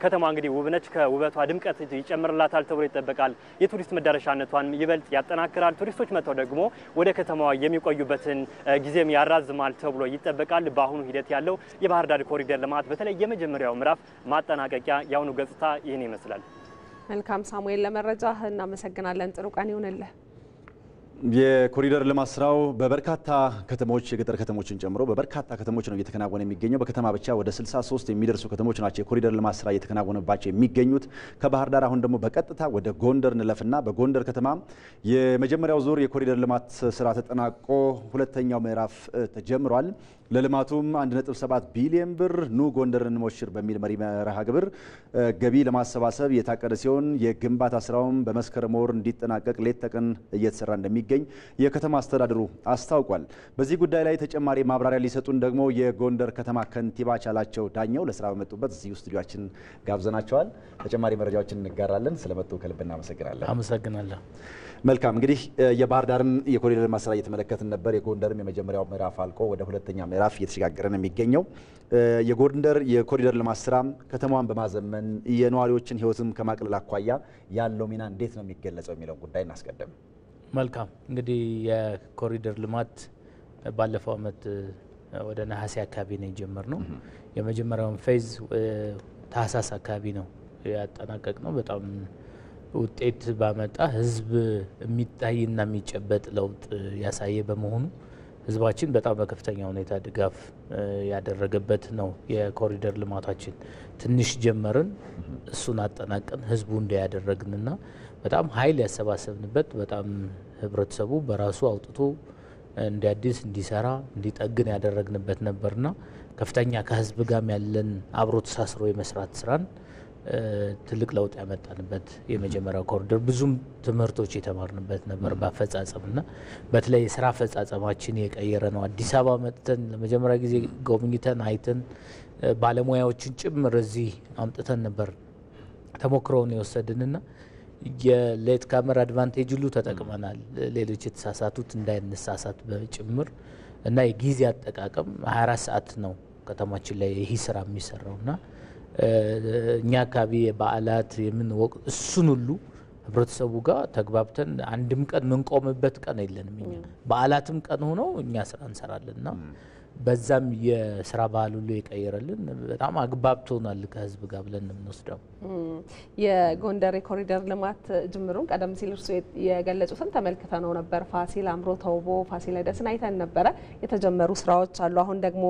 Speaker 6: ከተማዋ እንግዲህ ውብነች ከውበቷ ድምቀት ይጨምርላታል ተብሎ ይጠበቃል። የቱሪስት መዳረሻነቷን ይበልጥ ያጠናክራል። ቱሪስቶች መጥተው ደግሞ ወደ ከተማዋ የሚቆዩበትን ጊዜም ያራዝማል ተብሎ ይጠበቃል። በአሁኑ ሂደት ያለው የባህር ዳር ኮሪደር ልማት በተለይ የመጀመሪያው ምዕራፍ ማጠናቀቂያ የአሁኑ ገጽታ ይህን ይመስላል።
Speaker 1: መልካም ሳሙኤል፣ ለመረጃህ እናመሰግናለን። ጥሩ ቀን ይሁንልህ።
Speaker 2: የኮሪደር ልማት ስራው በበርካታ ከተሞች የገጠር ከተሞችን ጨምሮ በበርካታ ከተሞች ነው እየተከናወነ የሚገኘው። በከተማ ብቻ ወደ 63 የሚደርሱ ከተሞች ናቸው የኮሪደር ልማት ስራ እየተከናወነባቸው የሚገኙት። ከባህር ዳር አሁን ደግሞ በቀጥታ ወደ ጎንደር እንለፍና በጎንደር ከተማ የመጀመሪያው ዙር የኮሪደር ልማት ስራ ተጠናቆ ሁለተኛው ምዕራፍ ተጀምሯል። ለልማቱም 1.7 ቢሊዮን ብር ኑ ጎንደርን እንሞሽር በሚል መሪ መርሃ ግብር ገቢ ለማሰባሰብ የታቀደ ሲሆን የግንባታ ስራውም በመስከረም ወር እንዲጠናቀቅ ሌት ተቀን እየተሰራ እንደሚገኝ እንደሚገኝ የከተማ አስተዳደሩ አስታውቋል። በዚህ ጉዳይ ላይ ተጨማሪ ማብራሪያ ሊሰጡን ደግሞ የጎንደር ከተማ ከንቲባ ቻላቸው ዳኘው ለስራ በመጡበት እዚህ ስቱዲዮአችን ጋብዘናቸዋል። ተጨማሪ መረጃዎችን እንጋራለን። ስለመጡ ከልብ እናመሰግናለን።
Speaker 7: አመሰግናለሁ።
Speaker 2: መልካም እንግዲህ የባህር ዳርን የኮሪደር ልማት ስራ እየተመለከትን ነበር። የጎንደርም የመጀመሪያው ምዕራፍ አልቆ ወደ ሁለተኛ ምዕራፍ እየተሸጋገረ ነው የሚገኘው። የጎንደር የኮሪደር ልማት ስራ ከተማዋን በማዘመን የነዋሪዎችን ሕይወትም ከማቅለል አኳያ ያለው ሚና እንዴት ነው የሚገለጸው የሚለውን ጉዳይ እናስቀድም።
Speaker 7: መልካም እንግዲህ የኮሪደር ልማት ባለፈው ዓመት ወደ ነሐሴ አካባቢ ነው የጀመርነው። የመጀመሪያውን ፌዝ ታህሳስ አካባቢ ነው ያጠናቀቅ ነው። በጣም ውጤት ባመጣ ህዝብ የሚታይና የሚጨበጥ ለውጥ ያሳየ በመሆኑ ህዝባችን በጣም በከፍተኛ ሁኔታ ድጋፍ ያደረገበት ነው። የኮሪደር ልማታችን ትንሽ ጀመርን፣ እሱን አጠናቀን ህዝቡ እንዲያደረግንና በጣም ኃይል ያሰባሰብንበት በጣም ህብረተሰቡ በራሱ አውጥቶ እንዲያድስ እንዲሰራ እንዲጠግን ያደረግንበት ነበርና ከፍተኛ ከህዝብ ጋር ያለን አብሮ ተሳስሮ የመስራት ስራን ትልቅ ለውጥ ያመጣንበት የመጀመሪያው ኮሪደር ብዙም ትምህርቶች የተማርንበት ነበር። በአፈጻጸምና በተለይ የስራ አፈጻጸማችን የቀየረ ነው። አዲስ አበባ መጥተን ለመጀመሪያ ጊዜ ጎብኝተን አይተን ባለሙያዎችን ጭምር እዚህ አምጥተን ነበር ተሞክሮውን የወሰድንና የሌት ካሜራ አድቫንቴጅ ሁሉ ተጠቅመናል። ሌሎች የተሳሳቱት እንዳይነሳሳት በጭምር እና የጊዜ አጠቃቀም 24 ሰዓት ነው ከተማችን ላይ ይህ ስራ የሚሰራውና እኛ አካባቢ የበዓላት የምን ወቅት እሱን ሁሉ ህብረተሰቡ ጋር ተግባብተን አንድም ቀን ምንቆምበት ቀን የለንም። እኛ በዓላትም ቀን ሆኖ እኛ ስራ እንሰራለንና በዛም የስራ ባህል ሁሉ የቀየረልን በጣም አግባብቶናል ከህዝብ ጋር ብለን የምንወስደው።
Speaker 1: የጎንደር የኮሪደር ልማት ጅምሩን ቀደም ሲል እርሱ የገለጹትን ተመልክተነው ነበር። ፋሲል አምሮ ተውቦ ፋሲለደስን አይተን ነበረ። የተጀመሩ ስራዎች አሉ። አሁን ደግሞ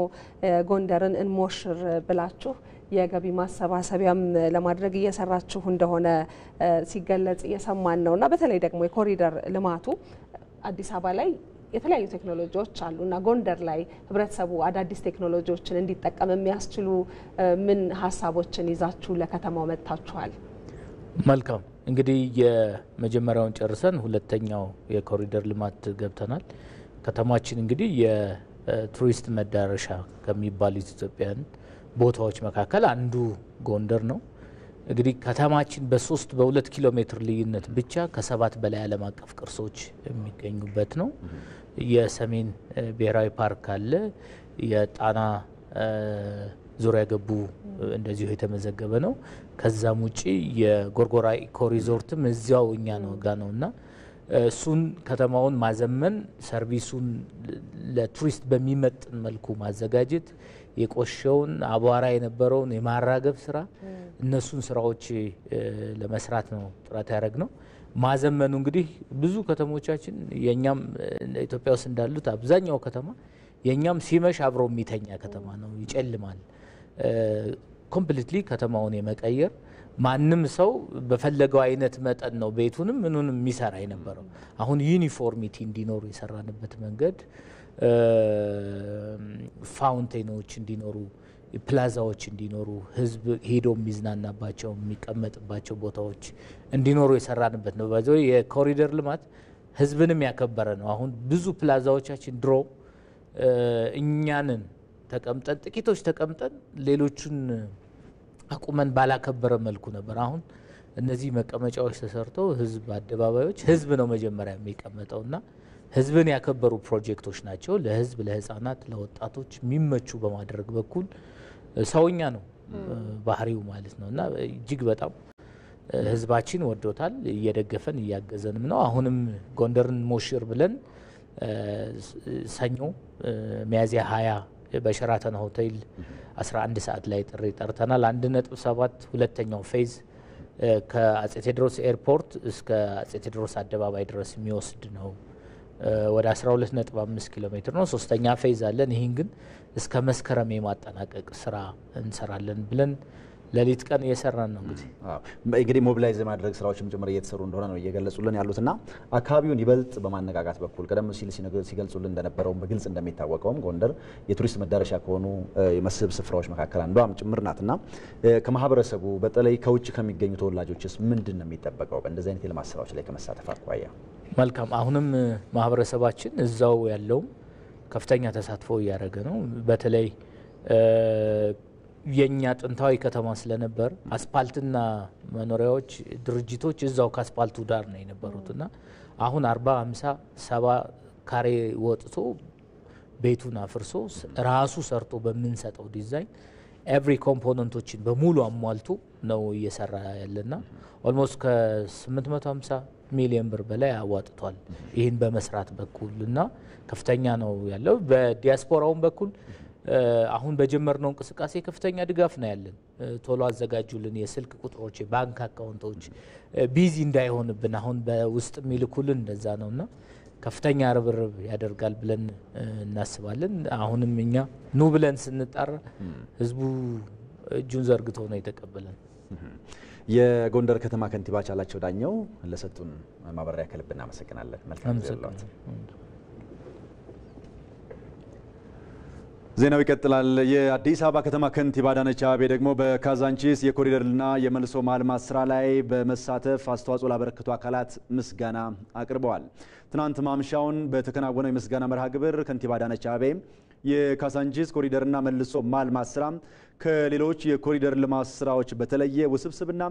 Speaker 1: ጎንደርን እንሞሽር ብላችሁ የገቢ ማሰባሰቢያም ለማድረግ እየሰራችሁ እንደሆነ ሲገለጽ እየሰማን ነውና በተለይ ደግሞ የኮሪደር ልማቱ አዲስ አበባ ላይ የተለያዩ ቴክኖሎጂዎች አሉና ጎንደር ላይ ህብረተሰቡ አዳዲስ ቴክኖሎጂዎችን እንዲጠቀም የሚያስችሉ ምን ሀሳቦችን ይዛችሁ ለከተማው መጥታችኋል?
Speaker 7: መልካም እንግዲህ የመጀመሪያውን ጨርሰን ሁለተኛው የኮሪደር ልማት ገብተናል። ከተማችን እንግዲህ የቱሪስት መዳረሻ ከሚባሉት ኢትዮጵያን ቦታዎች መካከል አንዱ ጎንደር ነው። እንግዲህ ከተማችን በ2 ኪሎ ሜትር ልዩነት ብቻ ከ7 በላይ ዓለም አቀፍ ቅርሶች የሚገኙበት ነው። የሰሜን ብሔራዊ ፓርክ አለ። የጣና ዙሪያ ገቡ እንደዚሁ የተመዘገበ ነው። ከዛም ውጪ የጎርጎራ ኢኮ ሪዞርትም እዚያው እኛ ነው ጋ ነውና እሱን ከተማውን ማዘመን ሰርቪሱን ለቱሪስት በሚመጥን መልኩ ማዘጋጀት የቆሸውን አቧራ የነበረውን የማራገብ ስራ እነሱን ስራዎች ለመስራት ነው ጥረት ያደረግነው። ማዘመኑ እንግዲህ ብዙ ከተሞቻችን የኛም ኢትዮጵያ ውስጥ እንዳሉት አብዛኛው ከተማ የኛም ሲመሽ አብሮ የሚተኛ ከተማ ነው፣ ይጨልማል። ኮምፕሊትሊ ከተማውን የመቀየር ማንም ሰው በፈለገው አይነት መጠን ነው ቤቱንም ምኑንም የሚሰራ የነበረው። አሁን ዩኒፎርሚቲ እንዲኖሩ የሰራንበት መንገድ ፋውንቴኖች እንዲኖሩ፣ ፕላዛዎች እንዲኖሩ፣ ህዝብ ሄዶ የሚዝናናባቸው የሚቀመጥባቸው ቦታዎች እንዲኖሩ የሰራንበት ነው። በዚህ የኮሪደር ልማት ህዝብንም ያከበረ ነው። አሁን ብዙ ፕላዛዎቻችን ድሮ እኛንን ተቀምጠን ጥቂቶች ተቀምጠን ሌሎቹን አቁመን ባላከበረ መልኩ ነበር። አሁን እነዚህ መቀመጫዎች ተሰርተው ህዝብ አደባባዮች ህዝብ ነው መጀመሪያ የሚቀመጠውና ህዝብን ያከበሩ ፕሮጀክቶች ናቸው። ለህዝብ ለህፃናት ለወጣቶች የሚመቹ በማድረግ በኩል ሰውኛ ነው ባህሪው ማለት ነውና እጅግ በጣም ህዝባችን ወዶታል፣ እየደገፈን እያገዘንም ነው። አሁንም ጎንደርን ሞሽር ብለን ሰኞ ሚያዝያ 20 በሸራተን ሆቴል 11 ሰዓት ላይ ጥሪ ጠርተናል። 1.7 ሁለተኛው ፌዝ ከአጼ ቴዎድሮስ ኤርፖርት እስከ አጼ ቴዎድሮስ አደባባይ ድረስ የሚወስድ ነው። ወደ 12.5 ኪሎ ሜትር ነው። ሶስተኛ ፌዝ አለን። ይህን ግን እስከ መስከረም የማጠናቀቅ ስራ እንሰራለን ብለን ሌሊት ቀን እየሰራን ነው።
Speaker 2: እንግዲህ ሞቢላይዝ የማድረግ ስራዎችም ጭምር እየተሰሩ እንደሆነ ነው እየገለጹልን ያሉትና አካባቢውን ይበልጥ በማነቃቃት በኩል ቀደም ሲል ሲገልጹልን እንደነበረውም በግልጽ እንደሚታወቀውም ጎንደር የቱሪስት መዳረሻ ከሆኑ የመስህብ ስፍራዎች መካከል አንዷም ጭምር ናትና ከማህበረሰቡ በተለይ ከውጭ ከሚገኙ ተወላጆችስ ምንድን ነው የሚጠበቀው በእንደዚህ አይነት የልማት ስራዎች ላይ ከመሳተፍ አኳያ?
Speaker 7: መልካም አሁንም ማህበረሰባችን እዛው ያለው ከፍተኛ ተሳትፎ እያደረገ ነው። በተለይ የኛ ጥንታዊ ከተማ ስለነበር አስፓልትና መኖሪያዎች ድርጅቶች እዛው ከአስፓልቱ ዳር ነው የነበሩትና አሁን 40 50 70 ካሬ ወጥቶ ቤቱን አፍርሶ ራሱ ሰርቶ በምንሰጠው ዲዛይን ኤቭሪ ኮምፖነንቶችን በሙሉ አሟልቶ ነው እየሰራ ያለና ኦልሞስት ከ850 ሚሊዮን ብር በላይ አዋጥቷል። ይህን በመስራት በኩልና ከፍተኛ ነው ያለው። በዲያስፖራውን በኩል አሁን በጀመርነው እንቅስቃሴ ከፍተኛ ድጋፍ ነው ያለን። ቶሎ አዘጋጁልን የስልክ ቁጥሮች፣ የባንክ አካውንቶች ቢዚ እንዳይሆንብን አሁን በውስጥ የሚልኩልን እንደዛ ነውና ከፍተኛ ርብርብ ያደርጋል ብለን እናስባለን። አሁንም እኛ ኑ ብለን ስንጣራ ህዝቡ እጁን ዘርግቶ ነው የተቀበለን።
Speaker 2: የጎንደር ከተማ ከንቲባ ቻላቸው ዳኘው ለሰጡን ማብራሪያ ከልብ እናመሰግናለን። መልካም ዘላውት። ዜናው ይቀጥላል። የአዲስ አበባ ከተማ ከንቲባ አዳነች አቤቤ ደግሞ በካዛንቺስ የኮሪደርና የመልሶ ማልማት ስራ ላይ በመሳተፍ አስተዋጽኦ ላበረከቱ አካላት ምስጋና አቅርበዋል። ትናንት ማምሻውን በተከናወነው የምስጋና መርሃ ግብር ከንቲባ አዳነች አቤቤ የካዛንቺስ ኮሪደርና መልሶ ማልማት ስራ ከሌሎች የኮሪደር ልማት ስራዎች በተለየ ውስብስብና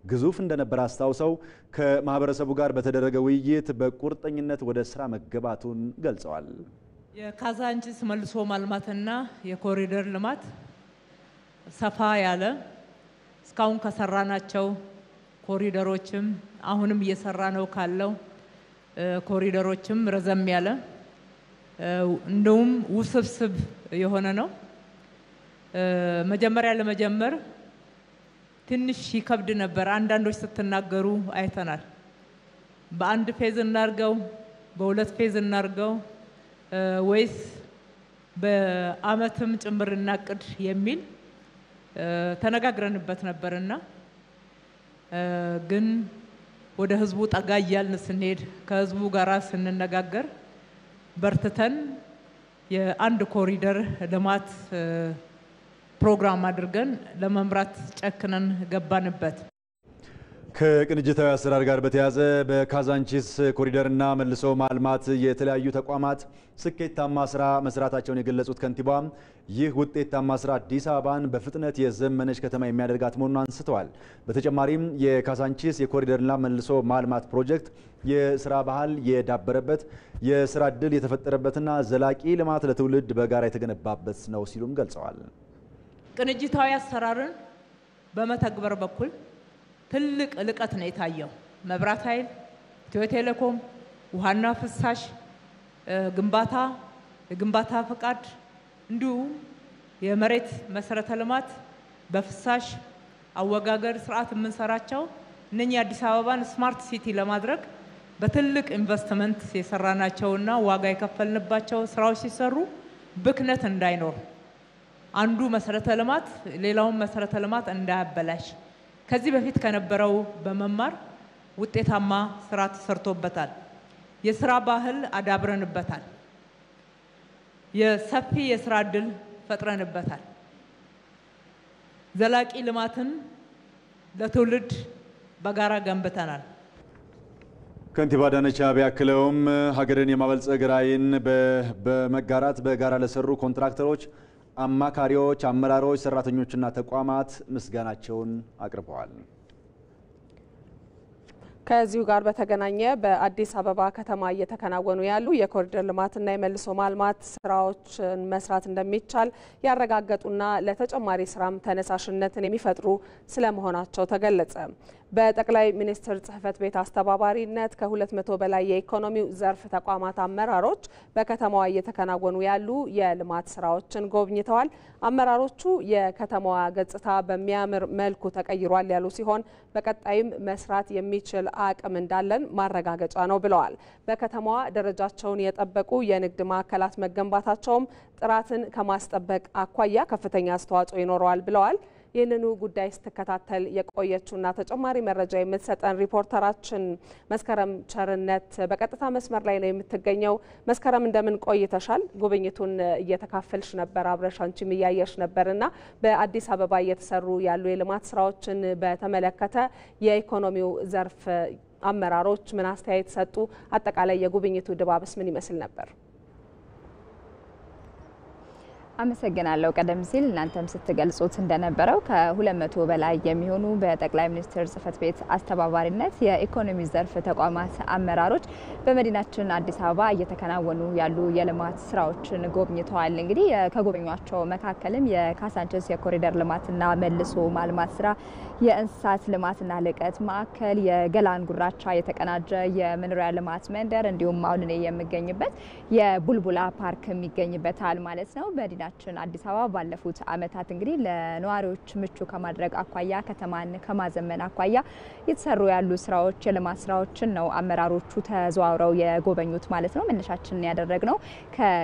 Speaker 2: ግዙፍ እንደነበር አስታውሰው ከማህበረሰቡ ጋር በተደረገ ውይይት በቁርጠኝነት ወደ ስራ መገባቱን ገልጸዋል።
Speaker 8: የካዛንቺስ መልሶ ማልማትና የኮሪደር ልማት ሰፋ ያለ እስካሁን ከሰራናቸው ኮሪደሮችም አሁንም እየሰራ ነው ካለው ኮሪደሮችም ረዘም ያለ እንደውም ውስብስብ የሆነ ነው። መጀመሪያ ለመጀመር ትንሽ ይከብድ ነበር። አንዳንዶች ስትናገሩ አይተናል። በአንድ ፌዝ እናርገው፣ በሁለት ፌዝ እናርገው ወይስ በአመትም ጭምር እናቅድ የሚል ተነጋግረንበት ነበርና ግን ወደ ህዝቡ ጠጋ እያልን ስንሄድ ከህዝቡ ጋራ ስንነጋገር በርትተን የአንድ ኮሪደር ልማት ፕሮግራም አድርገን ለመምራት ጨክነን ገባንበት።
Speaker 2: ከቅንጅታዊ አሰራር ጋር በተያያዘ በካዛንቺስ ኮሪደርና መልሶ ማልማት የተለያዩ ተቋማት ስኬታማ ስራ መስራታቸውን የገለጹት ከንቲባ ይህ ውጤታማ ስራ አዲስ አበባን በፍጥነት የዘመነች ከተማ የሚያደርጋት መሆኑን አንስተዋል። በተጨማሪም የካዛንቺስ የኮሪደርና መልሶ ማልማት ፕሮጀክት የስራ ባህል የዳበረበት የስራ ዕድል የተፈጠረበትና ዘላቂ ልማት ለትውልድ በጋራ የተገነባበት ነው ሲሉም ገልጸዋል።
Speaker 8: ቅንጅታዊ አሰራርን በመተግበር በኩል ትልቅ ልቀት ነው የታየው። መብራት ኃይል፣ ኢትዮ ቴሌኮም፣ ውሃና ፍሳሽ ግንባታ፣ የግንባታ ፈቃድ እንዲሁም የመሬት መሰረተ ልማት በፍሳሽ አወጋገር ስርዓት የምንሰራቸው እነኚህ አዲስ አበባን ስማርት ሲቲ ለማድረግ በትልቅ ኢንቨስትመንት የሰራናቸውና ዋጋ የከፈልንባቸው ስራዎች ሲሰሩ ብክነት እንዳይኖር አንዱ መሰረተ ልማት ሌላውን መሰረተ ልማት እንዳያበላሽ ከዚህ በፊት ከነበረው በመማር ውጤታማ ስራ ተሰርቶበታል። የስራ ባህል አዳብረንበታል። የሰፊ የስራ ዕድል ፈጥረንበታል። ዘላቂ ልማትን ለትውልድ በጋራ ገንብተናል።
Speaker 2: ከንቲባ አዳነች አቤቤ አክለውም ሀገርን የማበልጸግ ራዕይን በመጋራት በጋራ ለሰሩ ኮንትራክተሮች፣ አማካሪዎች፣ አመራሮች፣ ሰራተኞችና ተቋማት ምስጋናቸውን አቅርበዋል።
Speaker 1: ከዚሁ ጋር በተገናኘ በአዲስ አበባ ከተማ እየተከናወኑ ያሉ የኮሪደር ልማትና የመልሶ ማልማት ስራዎችን መስራት እንደሚቻል ያረጋገጡና ለተጨማሪ ስራም ተነሳሽነትን የሚፈጥሩ ስለመሆናቸው ተገለጸ። በጠቅላይ ሚኒስትር ጽህፈት ቤት አስተባባሪነት ከ200 በላይ የኢኮኖሚው ዘርፍ ተቋማት አመራሮች በከተማዋ እየተከናወኑ ያሉ የልማት ስራዎችን ጎብኝተዋል። አመራሮቹ የከተማዋ ገጽታ በሚያምር መልኩ ተቀይሯል ያሉ ሲሆን በቀጣይም መስራት የሚችል አቅም እንዳለን ማረጋገጫ ነው ብለዋል። በከተማዋ ደረጃቸውን የጠበቁ የንግድ ማዕከላት መገንባታቸውም ጥራትን ከማስጠበቅ አኳያ ከፍተኛ አስተዋጽኦ ይኖረዋል ብለዋል። ይህንኑ ጉዳይ ስትከታተል የቆየችውና ተጨማሪ መረጃ የምትሰጠን ሪፖርተራችን መስከረም ቸርነት በቀጥታ መስመር ላይ ነው የምትገኘው። መስከረም እንደምን ቆይተሻል? ጉብኝቱን እየተካፈልሽ ነበር፣ አብረሽ አንቺም እያየሽ ነበርና በአዲስ አበባ እየተሰሩ ያሉ የልማት ስራዎችን በተመለከተ የኢኮኖሚው ዘርፍ አመራሮች ምን አስተያየት ሰጡ? አጠቃላይ የጉብኝቱ ድባብስ ምን ይመስል ነበር?
Speaker 9: አመሰግናለሁ። ቀደም ሲል እናንተም ስትገልጹት እንደነበረው ከ200 በላይ የሚሆኑ በጠቅላይ ሚኒስትር ጽህፈት ቤት አስተባባሪነት የኢኮኖሚ ዘርፍ ተቋማት አመራሮች በመዲናችን አዲስ አበባ እየተከናወኑ ያሉ የልማት ስራዎችን ጎብኝተዋል። እንግዲህ ከጎበኟቸው መካከልም የካሳንችስ የኮሪደር ልማትና መልሶ ማልማት ስራ፣ የእንስሳት ልማትና ልቀት ማዕከል፣ የገላን ጉራቻ የተቀናጀ የመኖሪያ ልማት መንደር እንዲሁም አሁን እኔ የምገኝበት የቡልቡላ ፓርክ የሚገኝበታል ማለት ነው። መዲናችን አዲስ አበባ ባለፉት አመታት እንግዲህ ለነዋሪዎች ምቹ ከማድረግ አኳያ ከተማን ከማዘመን አኳያ የተሰሩ ያሉ ስራዎች የልማት ስራዎችን ነው አመራሮቹ ተዘዋውረው የጎበኙት ማለት ነው። መነሻችን ያደረግነው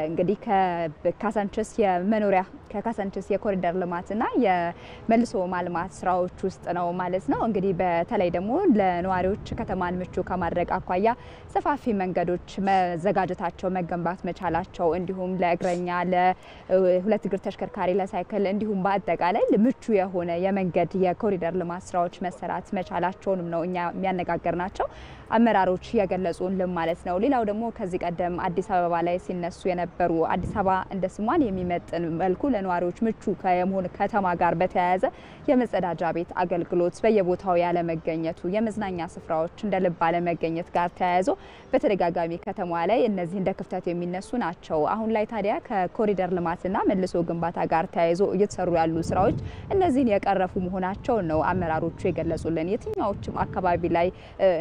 Speaker 9: እንግዲህ ከካሳንችስ የመኖሪያ ከካሳንችስ የኮሪደር ልማትና የመልሶ ማልማት ስራዎች ውስጥ ነው ማለት ነው። እንግዲህ በተለይ ደግሞ ለነዋሪዎች ከተማን ምቹ ከማድረግ አኳያ ሰፋፊ መንገዶች መዘጋጀታቸው መገንባት መቻላቸው እንዲሁም ለእግረኛ ለሁለት እግር ተሽከርካሪ ለሳይክል እንዲሁም በአጠቃላይ ምቹ የሆነ የመንገድ የኮሪደር ልማት ስራዎች መሰራት መቻላቸውንም ነው እኛ የሚያነጋገርናቸው አመራሮች ያገለጹልን ማለት ነው። ሌላው ደግሞ ከዚህ ቀደም አዲስ አበባ ላይ ሲነሱ የነበሩ አዲስ አበባ እንደ ስሟን የሚመጥን መልኩ ለነዋሪዎች ምቹ ከመሆን ከተማ ጋር በተያያዘ የመጸዳጃ ቤት አገልግሎት በየቦታው ያለ መገኘቱ የመዝናኛ ስፍራዎች እንደ ልብ አለ መገኘት ጋር ተያይዞ በተደጋጋሚ ከተማዋ ላይ እነዚህ እንደ ክፍተት የሚነሱ ናቸው። አሁን ላይ ታዲያ ከኮሪደር ልማትና መልሶ ግንባታ ጋር ተያይዞ እየተሰሩ ያሉ ስራዎች እነዚህን የቀረፉ መሆናቸው ነው አመራሮቹ የገለጹልን። የትኛዎችም አካባቢ ላይ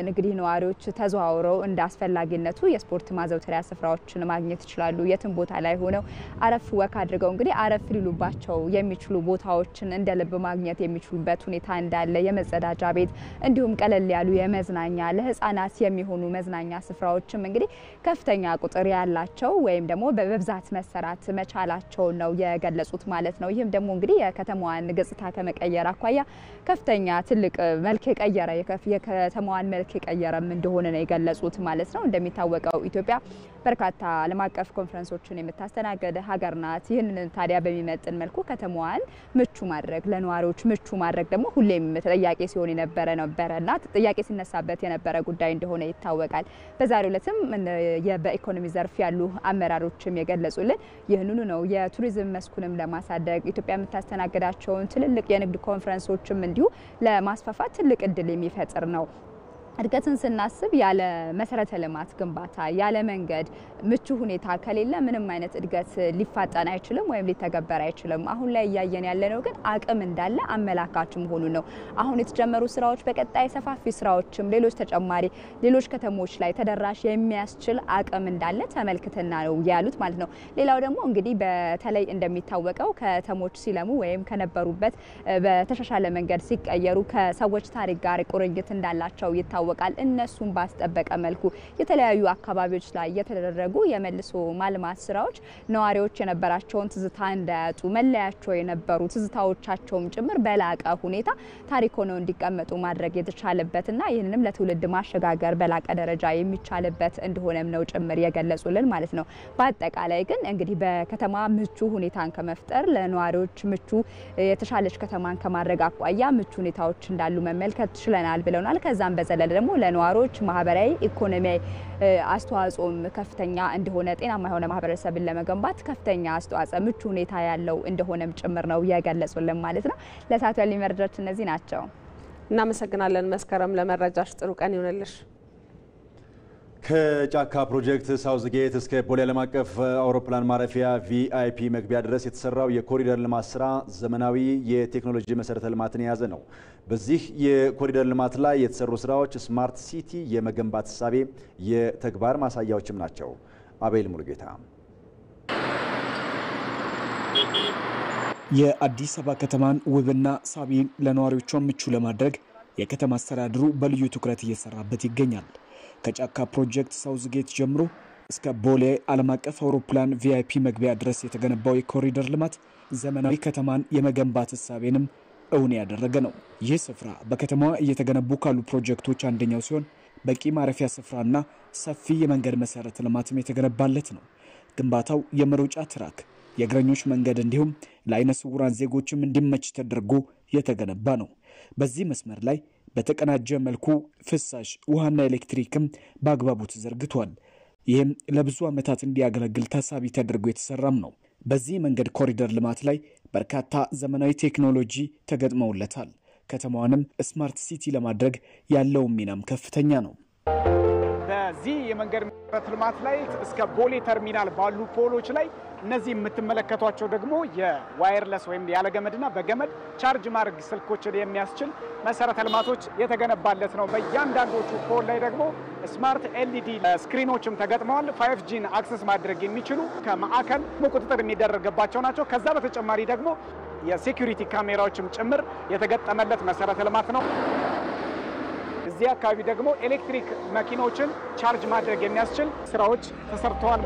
Speaker 9: እንግዲህ ነዋሪዎች ተዘዋውረው እንደ አስፈላጊነቱ የስፖርት ማዘውተሪያ ስፍራዎችን ማግኘት ይችላሉ። የትም ቦታ ላይ ሆነው አረፍ ወክ አድርገው እንግዲህ አረፍ ሊሉባቸው የሚችሉ ቦታዎችን እንደ ልብ ማግኘት የሚችሉበት ሁኔታ እንዳለ የመጸዳጃ ቤት እንዲሁም ቀለል ያሉ የመዝናኛ ለህፃናት የሚሆኑ መዝናኛ ስፍራዎችም እንግዲህ ከፍተኛ ቁጥር ያላቸው ወይም ደግሞ በብዛት መሰራት መቻላቸው ነው የገለጹት ማለት ነው። ይህም ደግሞ እንግዲህ የከተማዋን ገጽታ ከመቀየር አኳያ ከፍተኛ ትልቅ መልክ የቀየረ የከተማዋን መልክ የቀየረም እንደሆነ ነው የገለጹት ማለት ነው። እንደሚታወቀው ኢትዮጵያ በርካታ ዓለም አቀፍ ኮንፈረንሶችን የምታስተናግድ ሀገር ናት። ይህንን ታዲያ በሚመጥን መልኩ ከተማዋን ምቹ ማድረግ ለነዋሪዎች ምቹ ማድረግ ደግሞ ሁሌም ተጠያቂ ሲሆን ነበረና ተጠያቂ ሲነሳበት የነበረ ጉዳይ እንደሆነ ይታወቃል። በዛሬው ዕለትም በኢኮኖሚ ዘርፍ ያሉ አመራሮችም የገለጹልን ይህንኑ ነው። የቱሪዝም መስኩንም ለማሳደግ ኢትዮጵያ የምታስተናግዳቸውን ትልልቅ የንግድ ኮንፈረንሶችም እንዲሁ ለማስፋፋት ትልቅ እድል የሚፈጥር ነው። እድገትን ስናስብ ያለ መሰረተ ልማት ግንባታ ያለ መንገድ ምቹ ሁኔታ ከሌለ ምንም አይነት እድገት ሊፋጠን አይችልም ወይም ሊተገበር አይችልም። አሁን ላይ ያየን ያለነው ግን አቅም እንዳለ አመላካች መሆኑ ነው። አሁን የተጀመሩ ስራዎች በቀጣይ ሰፋፊ ስራዎችም ሌሎች ተጨማሪ ሌሎች ከተሞች ላይ ተደራሽ የሚያስችል አቅም እንዳለ ተመልክተና ነው ያሉት ማለት ነው። ሌላው ደግሞ እንግዲህ በተለይ እንደሚታወቀው ከተሞች ሲለሙ ወይም ከነበሩበት በተሻሻለ መንገድ ሲቀየሩ ከሰዎች ታሪክ ጋር ቁርኝት እንዳላቸው ይታወቃል። እነሱን ባስጠበቀ መልኩ የተለያዩ አካባቢዎች ላይ የተደረጉ የመልሶ ማልማት ስራዎች ነዋሪዎች የነበራቸውን ትዝታ እንዳያጡ መለያቸው የነበሩ ትዝታዎቻቸውም ጭምር በላቀ ሁኔታ ታሪክ ሆነው እንዲቀመጡ ማድረግ የተቻለበትና ይህንንም ለትውልድ ማሸጋገር በላቀ ደረጃ የሚቻልበት እንደሆነም ነው ጭምር የገለጹልን ማለት ነው። በአጠቃላይ ግን እንግዲህ በከተማ ምቹ ሁኔታን ከመፍጠር ለነዋሪዎች ምቹ የተሻለች ከተማን ከማድረግ አኳያ ምቹ ሁኔታዎች እንዳሉ መመልከት ችለናል ብለውናል። ከዛም በዘለለ ደግሞ ለነዋሪዎች ማህበራዊ ኢኮኖሚያዊ አስተዋጽኦም ከፍተኛ እንደሆነ ጤናማ የሆነ ማህበረሰብን ለመገንባት ከፍተኛ አስተዋጽኦ ምቹ ሁኔታ ያለው እንደሆነም ጭምር ነው ያገለጹልን ማለት ነው። ለሳቱ ያሉኝ መረጃዎች እነዚህ ናቸው።
Speaker 1: እናመሰግናለን መስከረም፣ ለመረጃሽ ጥሩ ቀን ይሁንልሽ።
Speaker 2: ከጫካ ፕሮጀክት ሳውዝ ጌት እስከ ቦሌ ዓለም አቀፍ አውሮፕላን ማረፊያ ቪአይፒ መግቢያ ድረስ የተሰራው የኮሪደር ልማት ስራ ዘመናዊ የቴክኖሎጂ መሰረተ ልማትን የያዘ ነው። በዚህ የኮሪደር ልማት ላይ የተሰሩ ስራዎች ስማርት ሲቲ የመገንባት ሐሳቤ የተግባር ማሳያዎችም ናቸው። አቤል ሙሉጌታ
Speaker 10: የአዲስ አበባ ከተማን ውብና ሳቢ ለነዋሪዎቿ ምቹ ለማድረግ የከተማ አስተዳደሩ በልዩ ትኩረት እየሰራበት ይገኛል። ከጫካ ፕሮጀክት ሳውዝ ጌት ጀምሮ እስከ ቦሌ ዓለም አቀፍ አውሮፕላን ቪአይፒ መግቢያ ድረስ የተገነባው የኮሪደር ልማት ዘመናዊ ከተማን የመገንባት ሐሳቤንም እውን ያደረገ ነው። ይህ ስፍራ በከተማዋ እየተገነቡ ካሉ ፕሮጀክቶች አንደኛው ሲሆን በቂ ማረፊያ ስፍራና ሰፊ የመንገድ መሰረተ ልማትም የተገነባለት ነው። ግንባታው የመሮጫ ትራክ፣ የእግረኞች መንገድ እንዲሁም ለዓይነ ስውራን ዜጎችም እንዲመች ተደርጎ የተገነባ ነው። በዚህ መስመር ላይ በተቀናጀ መልኩ ፍሳሽ ውሃና ኤሌክትሪክም በአግባቡ ተዘርግቷል። ይህም ለብዙ ዓመታት እንዲያገለግል ታሳቢ ተደርጎ የተሰራም ነው። በዚህ መንገድ ኮሪደር ልማት ላይ በርካታ ዘመናዊ ቴክኖሎጂ ተገጥመውለታል። ከተማዋንም ስማርት ሲቲ ለማድረግ ያለው ሚናም ከፍተኛ ነው።
Speaker 11: በዚህ የመንገድ መሰረተ ልማት ላይ እስከ ቦሌ ተርሚናል ባሉ ፖሎች ላይ እነዚህ የምትመለከቷቸው ደግሞ የዋየርለስ ወይም ያለ ገመድና በገመድ ቻርጅ ማድረግ ስልኮችን የሚያስችል መሰረተ ልማቶች የተገነባለት ነው። በእያንዳንዶቹ ፖል ላይ ደግሞ ስማርት ኤልኢዲ ስክሪኖችም ተገጥመዋል። 5Gን አክሰስ ማድረግ የሚችሉ ከማዕከል ቁጥጥር የሚደረግባቸው ናቸው። ከዛ በተጨማሪ ደግሞ የሴኩሪቲ ካሜራዎችም ጭምር የተገጠመለት መሰረተ ልማት ነው። እዚህ አካባቢ ደግሞ ኤሌክትሪክ መኪኖችን ቻርጅ ማድረግ የሚያስችል ስራዎች ተሰርተዋል።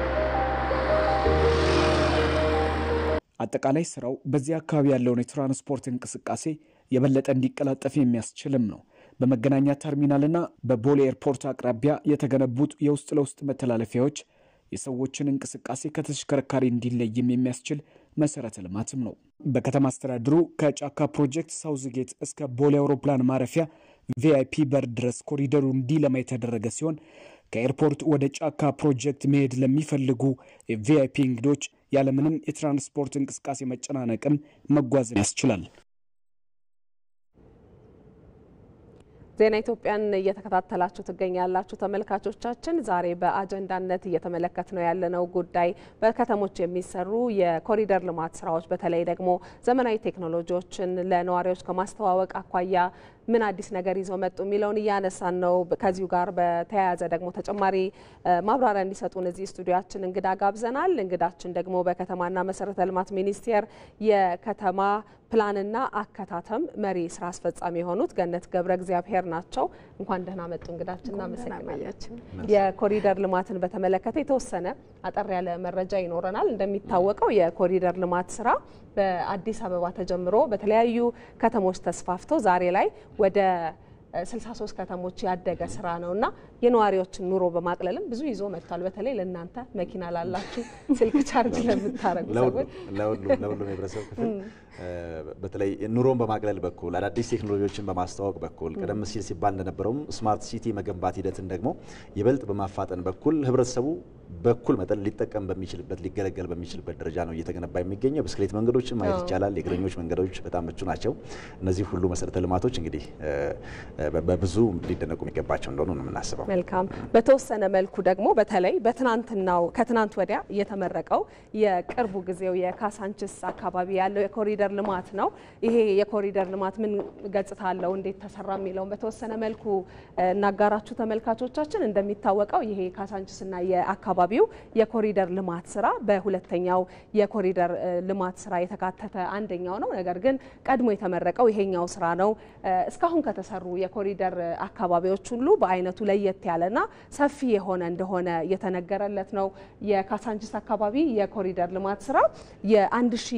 Speaker 10: አጠቃላይ ስራው በዚህ አካባቢ ያለውን የትራንስፖርት እንቅስቃሴ የበለጠ እንዲቀላጠፍ የሚያስችልም ነው። በመገናኛ ተርሚናልና በቦሌ ኤርፖርት አቅራቢያ የተገነቡት የውስጥ ለውስጥ መተላለፊያዎች የሰዎችን እንቅስቃሴ ከተሽከርካሪ እንዲለይም የሚያስችል መሰረተ ልማትም ነው። በከተማ አስተዳደሩ ከጫካ ፕሮጀክት ሳውዝጌት እስከ ቦሌ አውሮፕላን ማረፊያ ቪአይፒ በር ድረስ ኮሪደሩ እንዲለማ የተደረገ ሲሆን ከኤርፖርት ወደ ጫካ ፕሮጀክት መሄድ ለሚፈልጉ ቪአይፒ እንግዶች ያለምንም የትራንስፖርት እንቅስቃሴ መጨናነቅም መጓዝ ያስችላል።
Speaker 1: ዜና ኢትዮጵያን እየተከታተላችሁ ትገኛላችሁ ተመልካቾቻችን። ዛሬ በአጀንዳነት እየተመለከትነው ያለነው ጉዳይ በከተሞች የሚሰሩ የኮሪደር ልማት ስራዎች በተለይ ደግሞ ዘመናዊ ቴክኖሎጂዎችን ለነዋሪዎች ከማስተዋወቅ አኳያ ምን አዲስ ነገር ይዘው መጡ የሚለውን እያነሳን ነው። ከዚሁ ጋር በተያያዘ ደግሞ ተጨማሪ ማብራሪያ እንዲሰጡን እዚህ ስቱዲዮአችን እንግዳ ጋብዘናል። እንግዳችን ደግሞ በከተማና መሰረተ ልማት ሚኒስቴር የከተማ ፕላንና አከታተም መሪ ስራ አስፈጻሚ የሆኑት ገነት ገብረ እግዚአብሔር ናቸው። እንኳን ደህና መጡ እንግዳችን። እናመሰግናለን። የኮሪደር ልማትን በተመለከተ የተወሰነ አጠር ያለ መረጃ ይኖረናል። እንደሚታወቀው የኮሪደር ልማት ስራ በአዲስ አበባ ተጀምሮ በተለያዩ ከተሞች ተስፋፍቶ ዛሬ ላይ ወደ 63 ከተሞች ያደገ ስራ ነውና የነዋሪዎችን ኑሮ በማቅለልም ብዙ ይዞ መጥቷል። በተለይ ለእናንተ መኪና ላላችሁ ስልክ ቻርጅ ለምታረጉ ሰዎች
Speaker 2: ለሁሉም የህብረተሰብ ክፍል በተለይ ኑሮን በማቅለል በኩል አዳዲስ ቴክኖሎጂዎችን በማስተዋወቅ በኩል ቀደም ሲል ሲባል እንደነበረውም ስማርት ሲቲ መገንባት ሂደትን ደግሞ ይበልጥ በማፋጠን በኩል ህብረተሰቡ በኩል መጠን ሊጠቀም በሚችልበት ሊገለገል በሚችልበት ደረጃ ነው እየተገነባ የሚገኘው። ብስክሌት መንገዶችን ማየት ይቻላል። የእግረኞች መንገዶች በጣም ምቹ ናቸው። እነዚህ ሁሉ መሰረተ ልማቶች እንግዲህ በብዙ ሊደነቁ የሚገባቸው እንደሆኑ ነው የምናስበው።
Speaker 1: መልካም። በተወሰነ መልኩ ደግሞ በተለይ ከትናንት ወዲያ የተመረቀው የቅርቡ ጊዜው የካሳንችስ አካባቢ ያለው የኮሪደር ልማት ነው። ይሄ የኮሪደር ልማት ምን ገጽታ አለው፣ እንዴት ተሰራ የሚለውን በተወሰነ መልኩ እናጋራችሁ ተመልካቾቻችን። እንደሚታወቀው ይሄ ካሳንችስና የአካባቢው የኮሪደር ልማት ስራ በሁለተኛው የኮሪደር ልማት ስራ የተካተተ አንደኛው ነው። ነገር ግን ቀድሞ የተመረቀው ይሄኛው ስራ ነው። እስካሁን ከተሰሩ የኮሪደር አካባቢዎች ሁሉ በአይነቱ ለየት ያለና ሰፊ የሆነ እንደሆነ የተነገረለት ነው። የካሳንችስ አካባቢ የኮሪደር ልማት ስራ የ1000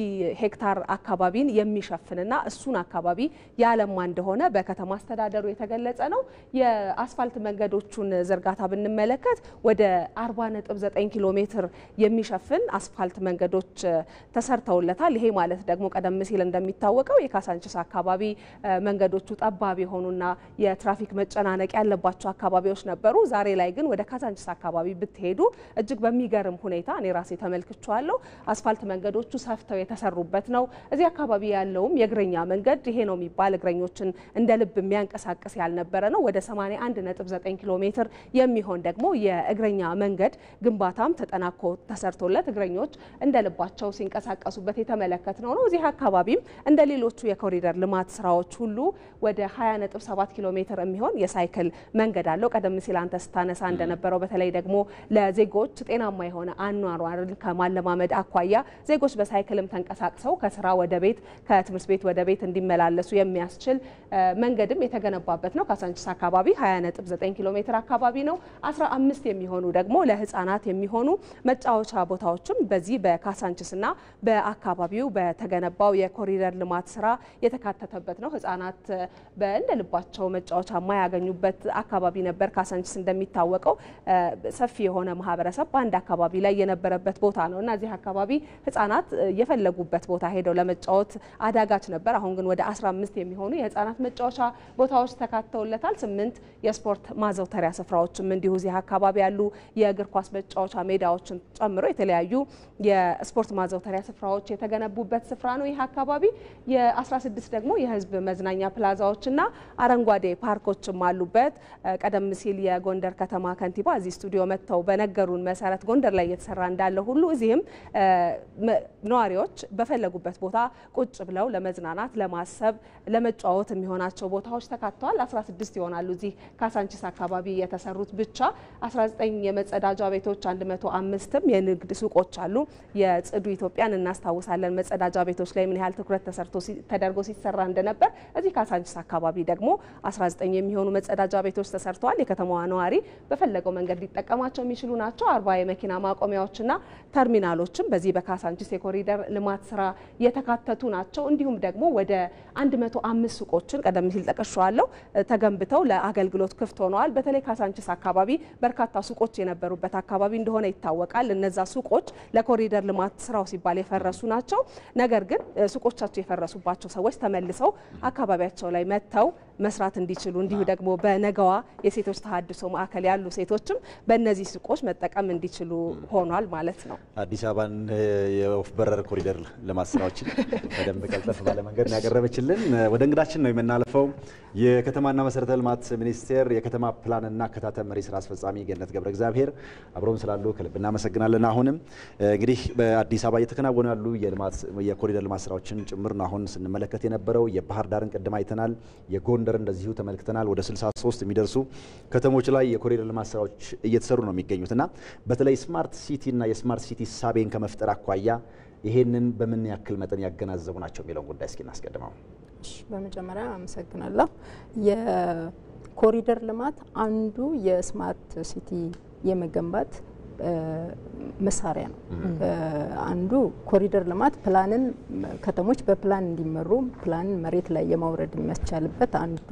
Speaker 1: ሄክታር አካባቢን የሚሸፍንና እሱን አካባቢ ያለማ እንደሆነ በከተማ አስተዳደሩ የተገለጸ ነው። የአስፋልት መንገዶቹን ዝርጋታ ብንመለከት ወደ 40.9 ኪሎ ሜትር የሚሸፍን አስፋልት መንገዶች ተሰርተውለታል። ይሄ ማለት ደግሞ ቀደም ሲል እንደሚታወቀው የካሳንችስ አካባቢ መንገዶቹ ጠባብ የሆኑና የትራፊክ መጨናነቅ ያለባቸው አካባቢዎች ነበሩ። ዛሬ ላይ ግን ወደ ካሳንችስ አካባቢ ብትሄዱ እጅግ በሚገርም ሁኔታ እኔ ራሴ ተመልክቻለሁ። አስፋልት መንገዶቹ ሰፍተው የተሰሩበት ነው። እዚህ አካባቢ ያለውም የእግረኛ መንገድ ይሄ ነው የሚባል እግረኞችን እንደ ልብ የሚያንቀሳቅስ ያልነበረ ነው። ወደ 81.9 ኪሎ ሜትር የሚሆን ደግሞ የእግረኛ መንገድ ግንባታም ተጠናቆ ተሰርቶለት እግረኞች እንደ ልባቸው ሲንቀሳቀሱበት የተመለከትነው ነው። እዚህ አካባቢም እንደ ሌሎቹ የኮሪደር ልማት ስራዎች ሁሉ ወደ 20.7 ኪሎ ሜትር የሚሆን የሳይክል መንገድ አለው። ቀደም ሲል አንተ ስታነሳ እንደነበረው በተለይ ደግሞ ለዜጎች ጤናማ የሆነ አኗኗርን ከማለማመድ አኳያ ዜጎች በሳይክልም ተንቀሳቅሰው ከስራ ወደ ቤት ከትምህርት ቤት ወደ ቤት እንዲመላለሱ የሚያስችል መንገድም የተገነባበት ነው። ካሳንችስ አካባቢ 20.9 ኪሎ ሜትር አካባቢ ነው። 15 የሚሆኑ ደግሞ ለህፃናት ለህፃናት የሚሆኑ መጫወቻ ቦታዎችም በዚህ በካሳንችስና በአካባቢው በተገነባው የኮሪደር ልማት ስራ የተካተተበት ነው። ህፃናት በእንደ ልባቸው መጫወቻ የማያገኙበት አካባቢ ነበር። ካሳንችስ እንደሚታወቀው ሰፊ የሆነ ማህበረሰብ በአንድ አካባቢ ላይ የነበረበት ቦታ ነው እና እዚህ አካባቢ ህፃናት የፈለጉበት ቦታ ሄደው ለመጫወት አዳጋች ነበር። አሁን ግን ወደ 15 የሚሆኑ የህፃናት መጫወቻ ቦታዎች ተካተውለታል። 8 የስፖርት ማዘውተሪያ ስፍራዎችም እንዲሁ እዚህ አካባቢ ያሉ የእግር ኳስ መጫወቻ ሜዳዎችን ጨምሮ የተለያዩ የስፖርት ማዘውተሪያ ስፍራዎች የተገነቡበት ስፍራ ነው። ይህ አካባቢ የ16 ደግሞ የህዝብ መዝናኛ ፕላዛዎችና አረንጓዴ ፓርኮችም አሉበት። ቀደም ሲል የጎንደር ከተማ ከንቲባ እዚህ ስቱዲዮ መጥተው በነገሩን መሰረት ጎንደር ላይ እየተሰራ እንዳለ ሁሉ እዚህም ነዋሪዎች በፈለጉበት ቦታ ቁጭ ብለው ለመዝናናት፣ ለማሰብ፣ ለመጫወት የሚሆናቸው ቦታዎች ተካተዋል። 16 ይሆናሉ እዚህ ካሳንችስ አካባቢ የተሰሩት ብቻ 19 የመጸዳጃ ቤቶች 105ም የንግድ ሱቆች አሉ። የጽዱ ኢትዮጵያን እናስታውሳለን። መጸዳጃ ቤቶች ላይ ምን ያህል ትኩረት ተደርጎ ሲሰራ እንደነበር እዚህ ካሳንችስ አካባቢ ደግሞ 19 የሚሆኑ መጸዳጃ ቤቶች ተሰርተዋል። የከተማዋ ነዋሪ በፈለገው መንገድ ሊጠቀማቸው የሚችሉ ናቸው። 40 የመኪና ማቆሚያዎችና ተርሚናሎችም በዚህ በካሳንችስ የኮሪደር ልማት ስራ የተካተቱ ናቸው። እንዲሁም ደግሞ ወደ 105 ሱቆችን ቀደም ሲል ጠቅሼዋለሁ ተገንብተው ለአገልግሎት ክፍት ሆነዋል። በተለይ ካሳንችስ አካባቢ በርካታ ሱቆች የነበሩበት አካባቢ እንደሆነ ይታወቃል። እነዛ ሱቆች ለኮሪደር ልማት ስራው ሲባል የፈረሱ ናቸው። ነገር ግን ሱቆቻቸው የፈረሱባቸው ሰዎች ተመልሰው አካባቢያቸው ላይ መጥተው መስራት እንዲችሉ እንዲሁ ደግሞ በነገዋ የሴቶች ተሃድሶ ማዕከል ያሉ ሴቶችም በእነዚህ ሱቆች መጠቀም እንዲችሉ ሆኗል ማለት ነው።
Speaker 2: አዲስ አበባን የወፍ በረር ኮሪደር ልማት ስራዎችን በደንብ ቀልጠፍ ባለ መንገድ ያቀረበችልን ወደ እንግዳችን ነው የምናልፈው። የከተማና መሰረተ ልማት ሚኒስቴር የከተማ ፕላንና አከታተም መሪ ስራ አስፈጻሚ ገነት ገብረ እግዚአብሔር አብሮን ስላሉ ከልብ እናመሰግናለን። አሁንም እንግዲህ በአዲስ አበባ እየተከናወኑ ያሉ የኮሪደር ልማት ስራዎችን ጭምር ነው አሁን ስንመለከት የነበረው። የባህር ዳርን ቅድም አይተናል። የጎንደር እንደዚሁ ተመልክተናል። ወደ 63 የሚደርሱ ከተሞች ላይ የኮሪደር ልማት ስራዎች እየተሰሩ ነው የሚገኙትና በተለይ ስማርት ሲቲ እና የስማርት ሲቲ ሳቤን ከመፍጠር አኳያ ይሄንን በምን ያክል መጠን ያገናዘቡ ናቸው የሚለውን ጉዳይ እስኪ እናስቀድመው።
Speaker 12: በመጀመሪያ አመሰግናለሁ። የኮሪደር ልማት አንዱ የስማርት ሲቲ የመገንባት መሳሪያ ነው። አንዱ ኮሪደር ልማት ፕላንን ከተሞች በፕላን እንዲመሩ ፕላንን መሬት ላይ የማውረድ የሚያስቻልበት አንዱ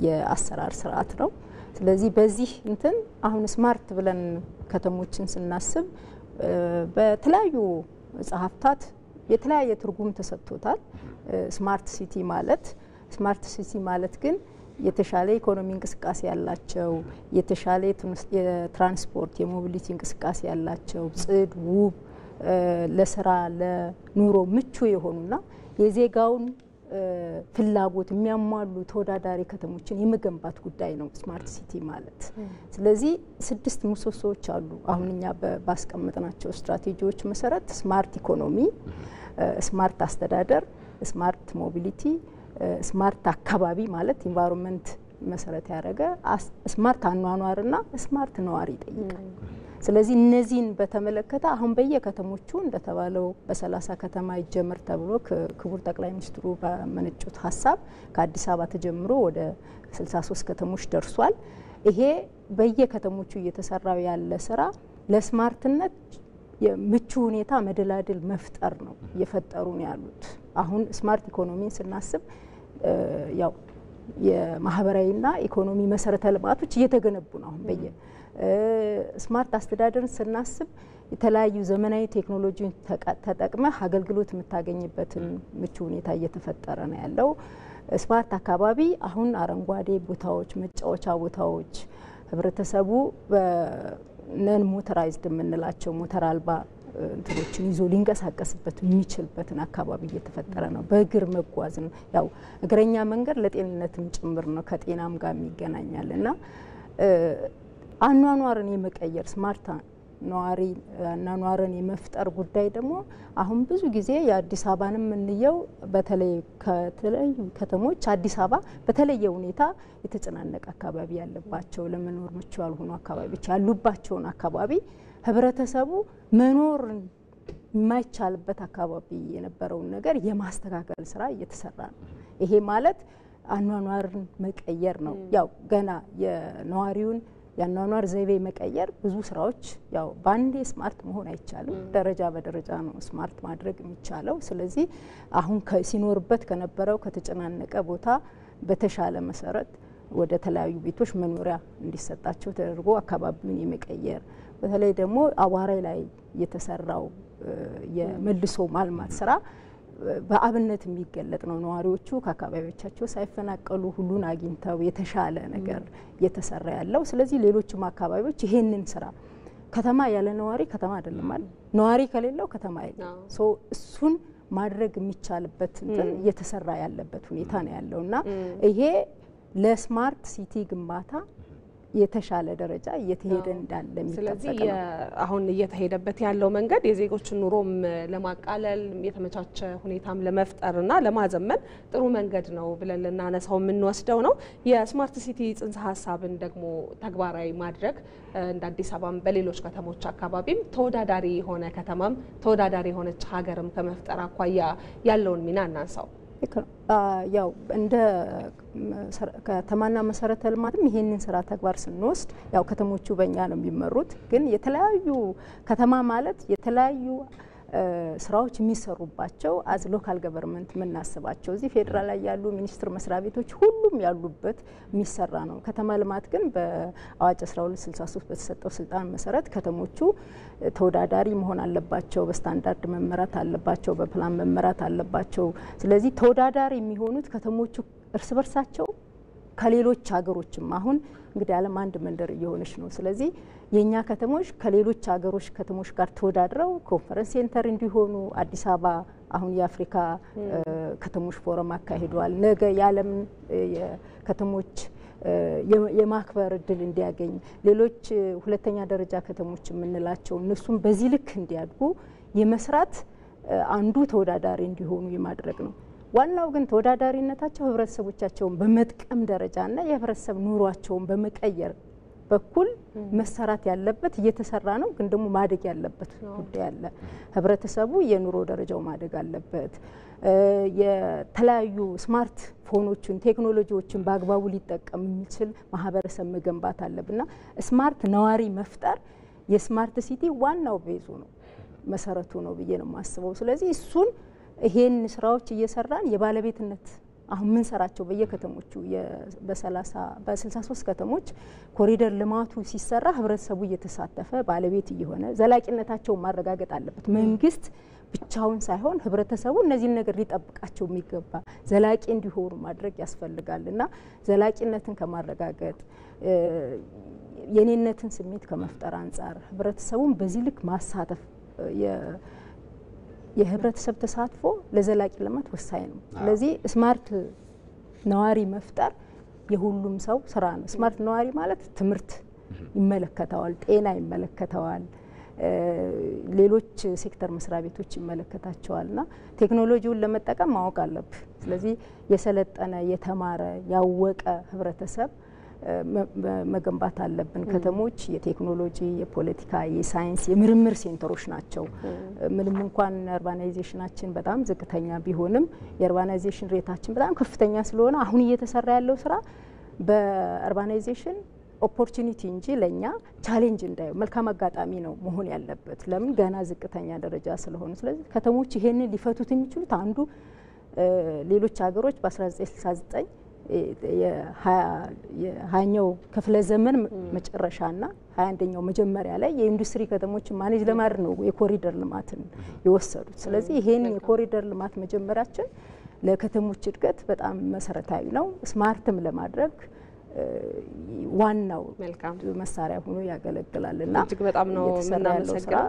Speaker 12: የአሰራር ስርዓት ነው። ስለዚህ በዚህ እንትን አሁን ስማርት ብለን ከተሞችን ስናስብ በተለያዩ ጸሐፍታት የተለያየ ትርጉም ተሰጥቶታል። ስማርት ሲቲ ማለት ግን የተሻለ ኢኮኖሚ እንቅስቃሴ ያላቸው፣ የተሻለ የትራንስፖርት የሞቢሊቲ እንቅስቃሴ ያላቸው፣ ጽድ፣ ውብ፣ ለስራ ለኑሮ ምቹ የሆኑና የዜጋውን ፍላጎት የሚያሟሉ ተወዳዳሪ ከተሞችን የመገንባት ጉዳይ ነው ስማርት ሲቲ ማለት። ስለዚህ 6 ምሰሶዎች አሉ። አሁን እኛ ባስቀመጥናቸው ስትራቴጂዎች መሰረት ስማርት ኢኮኖሚ፣ ስማርት አስተዳደር፣ ስማርት ሞቢሊቲ፣ ስማርት አካባቢ ማለት ኢንቫይሮንመንት መሰረት ያደረገ ስማርት አኗኗርና ስማርት ነዋሪ ይጠይቃል። ስለዚህ እነዚህን በተመለከተ አሁን በየከተሞቹ እንደተባለው በ30 ከተማ ይጀምር ተብሎ ክቡር ጠቅላይ ሚኒስትሩ በመነጩት ሀሳብ ከአዲስ አበባ ተጀምሮ ወደ 63 ከተሞች ደርሷል። ይሄ በየከተሞቹ እየተሰራው ያለ ስራ ለስማርትነት ምቹ ሁኔታ መደላድል መፍጠር ነው እየፈጠሩ ነው ያሉት። አሁን ስማርት ኢኮኖሚን ስናስብ ያው የማህበራዊና ኢኮኖሚ መሰረተ ልማቶች እየተገነቡ ነው። አሁን በየ ስማርት አስተዳደርን ስናስብ የተለያዩ ዘመናዊ ቴክኖሎጂን ተጠቅመህ አገልግሎት የምታገኝበትን ምቹ ሁኔታ እየተፈጠረ ነው ያለው። ስማርት አካባቢ አሁን አረንጓዴ ቦታዎች፣ መጫወቻ ቦታዎች ህብረተሰቡ በነን ሞተራይዝድ የምንላቸው ሞተር አልባ እንትኖችን ይዞ ሊንቀሳቀስበት የሚችልበትን አካባቢ እየተፈጠረ ነው። በእግር መጓዝ ነው። ያው እግረኛ መንገድ ለጤንነትም ጭምር ነው፣ ከጤናም ጋር ይገናኛልና አኗኗርን የመቀየር ስማርት ነዋሪ አኗኗርን የመፍጠር ጉዳይ ደግሞ አሁን ብዙ ጊዜ የአዲስ አበባንም እንየው። በተለይ ከተለያዩ ከተሞች አዲስ አበባ በተለየ ሁኔታ የተጨናነቀ አካባቢ ያለባቸው ለመኖር ምቹ ያልሆኑ አካባቢዎች ያሉባቸውን አካባቢ ህብረተሰቡ መኖር የማይቻልበት አካባቢ የነበረውን ነገር የማስተካከል ስራ እየተሰራ ነው። ይሄ ማለት አኗኗርን መቀየር ነው። ያው ገና የነዋሪውን ያኗኗር ዘይቤ መቀየር ብዙ ስራዎች ያው ባንዴ ስማርት መሆን አይቻልም። ደረጃ በደረጃ ነው ስማርት ማድረግ የሚቻለው። ስለዚህ አሁን ሲኖርበት ከነበረው ከተጨናነቀ ቦታ በተሻለ መሰረት ወደ ተለያዩ ቤቶች መኖሪያ እንዲሰጣቸው ተደርጎ አካባቢውን የመቀየር በተለይ ደግሞ አዋራ ላይ የተሰራው የመልሶ ማልማት ስራ በአብነት የሚገለጥ ነው። ነዋሪዎቹ ከአካባቢዎቻቸው ሳይፈናቀሉ ሁሉን አግኝተው የተሻለ ነገር እየተሰራ ያለው። ስለዚህ ሌሎችም አካባቢዎች ይሄንን ስራ ከተማ ያለ ነዋሪ ከተማ አይደለም ማለት ነዋሪ ከሌለው ከተማ የለም። እሱን ማድረግ የሚቻልበት እንትን እየተሰራ ያለበት ሁኔታ ነው ያለውና ይሄ ለስማርት ሲቲ ግንባታ የተሻለ ደረጃ እየተሄደ እንዳለ የሚጠበቅ ነው።
Speaker 1: ስለዚህ አሁን እየተሄደበት ያለው መንገድ የዜጎችን ኑሮም ለማቃለል የተመቻቸ ሁኔታም ለመፍጠርና ለማዘመን ጥሩ መንገድ ነው ብለን ልናነሳው የምንወስደው ነው። የስማርት ሲቲ ጽንሰ ሀሳብን ደግሞ ተግባራዊ ማድረግ እንደ አዲስ አበባም በሌሎች ከተሞች አካባቢም ተወዳዳሪ የሆነ ከተማም ተወዳዳሪ የሆነች ሀገርም ከመፍጠር አኳያ ያለውን ሚና እናንሳው።
Speaker 12: ያው እንደ ከተማና መሰረተ ልማትም ይሄንን ስራ ተግባር ስንወስድ ያው ከተሞቹ በእኛ ነው የሚመሩት። ግን የተለያዩ ከተማ ማለት የተለያዩ ስራዎች የሚሰሩባቸው አዝ ሎካል ገቨርንመንት የምናስባቸው እዚህ ፌዴራል ላይ ያሉ ሚኒስቴር መስሪያ ቤቶች ሁሉም ያሉበት የሚሰራ ነው። ከተማ ልማት ግን በአዋጅ 1263 በተሰጠው ስልጣን መሰረት ከተሞቹ ተወዳዳሪ መሆን አለባቸው፣ በስታንዳርድ መመራት አለባቸው፣ በፕላን መመራት አለባቸው። ስለዚህ ተወዳዳሪ የሚሆኑት ከተሞቹ እርስ በርሳቸው ከሌሎች ሀገሮችም አሁን እንግዲህ ዓለም አንድ መንደር እየሆነች ነው። ስለዚህ የኛ ከተሞች ከሌሎች ሀገሮች ከተሞች ጋር ተወዳድረው ኮንፈረንስ ሴንተር እንዲሆኑ አዲስ አበባ አሁን የአፍሪካ ከተሞች ፎረም አካሂዷል። ነገ የዓለም ከተሞች የማክበር እድል እንዲያገኝ ሌሎች ሁለተኛ ደረጃ ከተሞች የምንላቸው እነሱም በዚህ ልክ እንዲያድጉ የመስራት አንዱ ተወዳዳሪ እንዲሆኑ የማድረግ ነው። ዋናው ግን ተወዳዳሪነታቸው ህብረተሰቦቻቸውን በመጥቀም ደረጃና የህብረተሰብ ኑሯቸውን በመቀየር በኩል መሰራት ያለበት እየተሰራ ነው። ግን ደግሞ ማደግ ያለበት ጉዳይ አለ። ህብረተሰቡ የኑሮ ደረጃው ማደግ አለበት። የተለያዩ ስማርት ፎኖችን ቴክኖሎጂዎችን በአግባቡ ሊጠቀም የሚችል ማህበረሰብ መገንባት አለብና ስማርት ነዋሪ መፍጠር የስማርት ሲቲ ዋናው ቤዙ ነው፣ መሰረቱ ነው ብዬ ነው የማስበው። ስለዚህ እሱን ይሄን ስራዎች እየሰራን የባለቤትነት አሁን ምን ሰራቸው በየከተሞቹ በ63 ከተሞች ኮሪደር ልማቱ ሲሰራ ህብረተሰቡ እየተሳተፈ ባለቤት እየሆነ ዘላቂነታቸውን ማረጋገጥ አለበት። መንግስት ብቻውን ሳይሆን ህብረተሰቡ እነዚህን ነገር ሊጠብቃቸው የሚገባ ዘላቂ እንዲሆኑ ማድረግ ያስፈልጋልና ዘላቂነትን ከማረጋገጥ የኔነትን ስሜት ከመፍጠር አንጻር ህብረተሰቡን በዚህ ልክ ማሳተፍ የህብረተሰብ ተሳትፎ ለዘላቂ ልማት ወሳኝ ነው። ስለዚህ ስማርት ነዋሪ መፍጠር የሁሉም ሰው ስራ ነው። ስማርት ነዋሪ ማለት ትምህርት ይመለከተዋል፣ ጤና ይመለከተዋል፣ ሌሎች ሴክተር መስሪያ ቤቶች ይመለከታቸዋልና ቴክኖሎጂውን ለመጠቀም ማወቅ አለብን። ስለዚህ የሰለጠነ የተማረ ያወቀ ህብረተሰብ መገንባት አለብን። ከተሞች የቴክኖሎጂ፣ የፖለቲካ፣ የሳይንስ፣ የምርምር ሴንተሮች ናቸው። ምንም እንኳን አርባናይዜሽናችን በጣም ዝቅተኛ ቢሆንም የአርባናይዜሽን ሬታችን በጣም ከፍተኛ ስለሆነ አሁን እየተሰራ ያለው ስራ በአርባናይዜሽን ኦፖርቹኒቲ እንጂ ለኛ ቻሌንጅ እንዳይው መልካም አጋጣሚ ነው መሆን ያለበት። ለምን ገና ዝቅተኛ ደረጃ ስለሆነ። ስለዚህ ከተሞች ይሄንን ሊፈቱት የሚችሉት አንዱ ሌሎች ሀገሮች በ1969 የሃያኛው ክፍለ ዘመን መጨረሻና 21ኛው መጀመሪያ ላይ የኢንዱስትሪ ከተሞችን ማኔጅ ለማድረግ ነው የኮሪደር ልማትን የወሰዱት። ስለዚህ ይሄን የኮሪደር ልማት መጀመራችን ለከተሞች እድገት በጣም መሰረታዊ ነው። ስማርትም ለማድረግ ዋናው መሳሪያ ሆኖ ያገለግላልና
Speaker 1: እጅግ በጣም ነው የምናመሰግነው።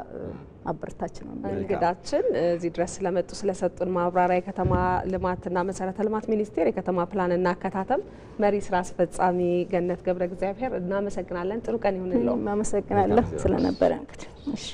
Speaker 12: አበርታች ነው
Speaker 1: እንግዳችን እዚህ ድረስ ስለመጡ ስለሰጡን ማብራሪያ የከተማ ልማትና መሰረተ ልማት ሚኒስቴር የከተማ ፕላንና አከታተም መሪ ስራ አስፈጻሚ ገነት ገብረ እግዚአብሔር እናመሰግናለን። ጥሩ ቀን ይሁንልዎ።
Speaker 12: እናመሰግናለሁ ስለነበረ እንግዲህ እሺ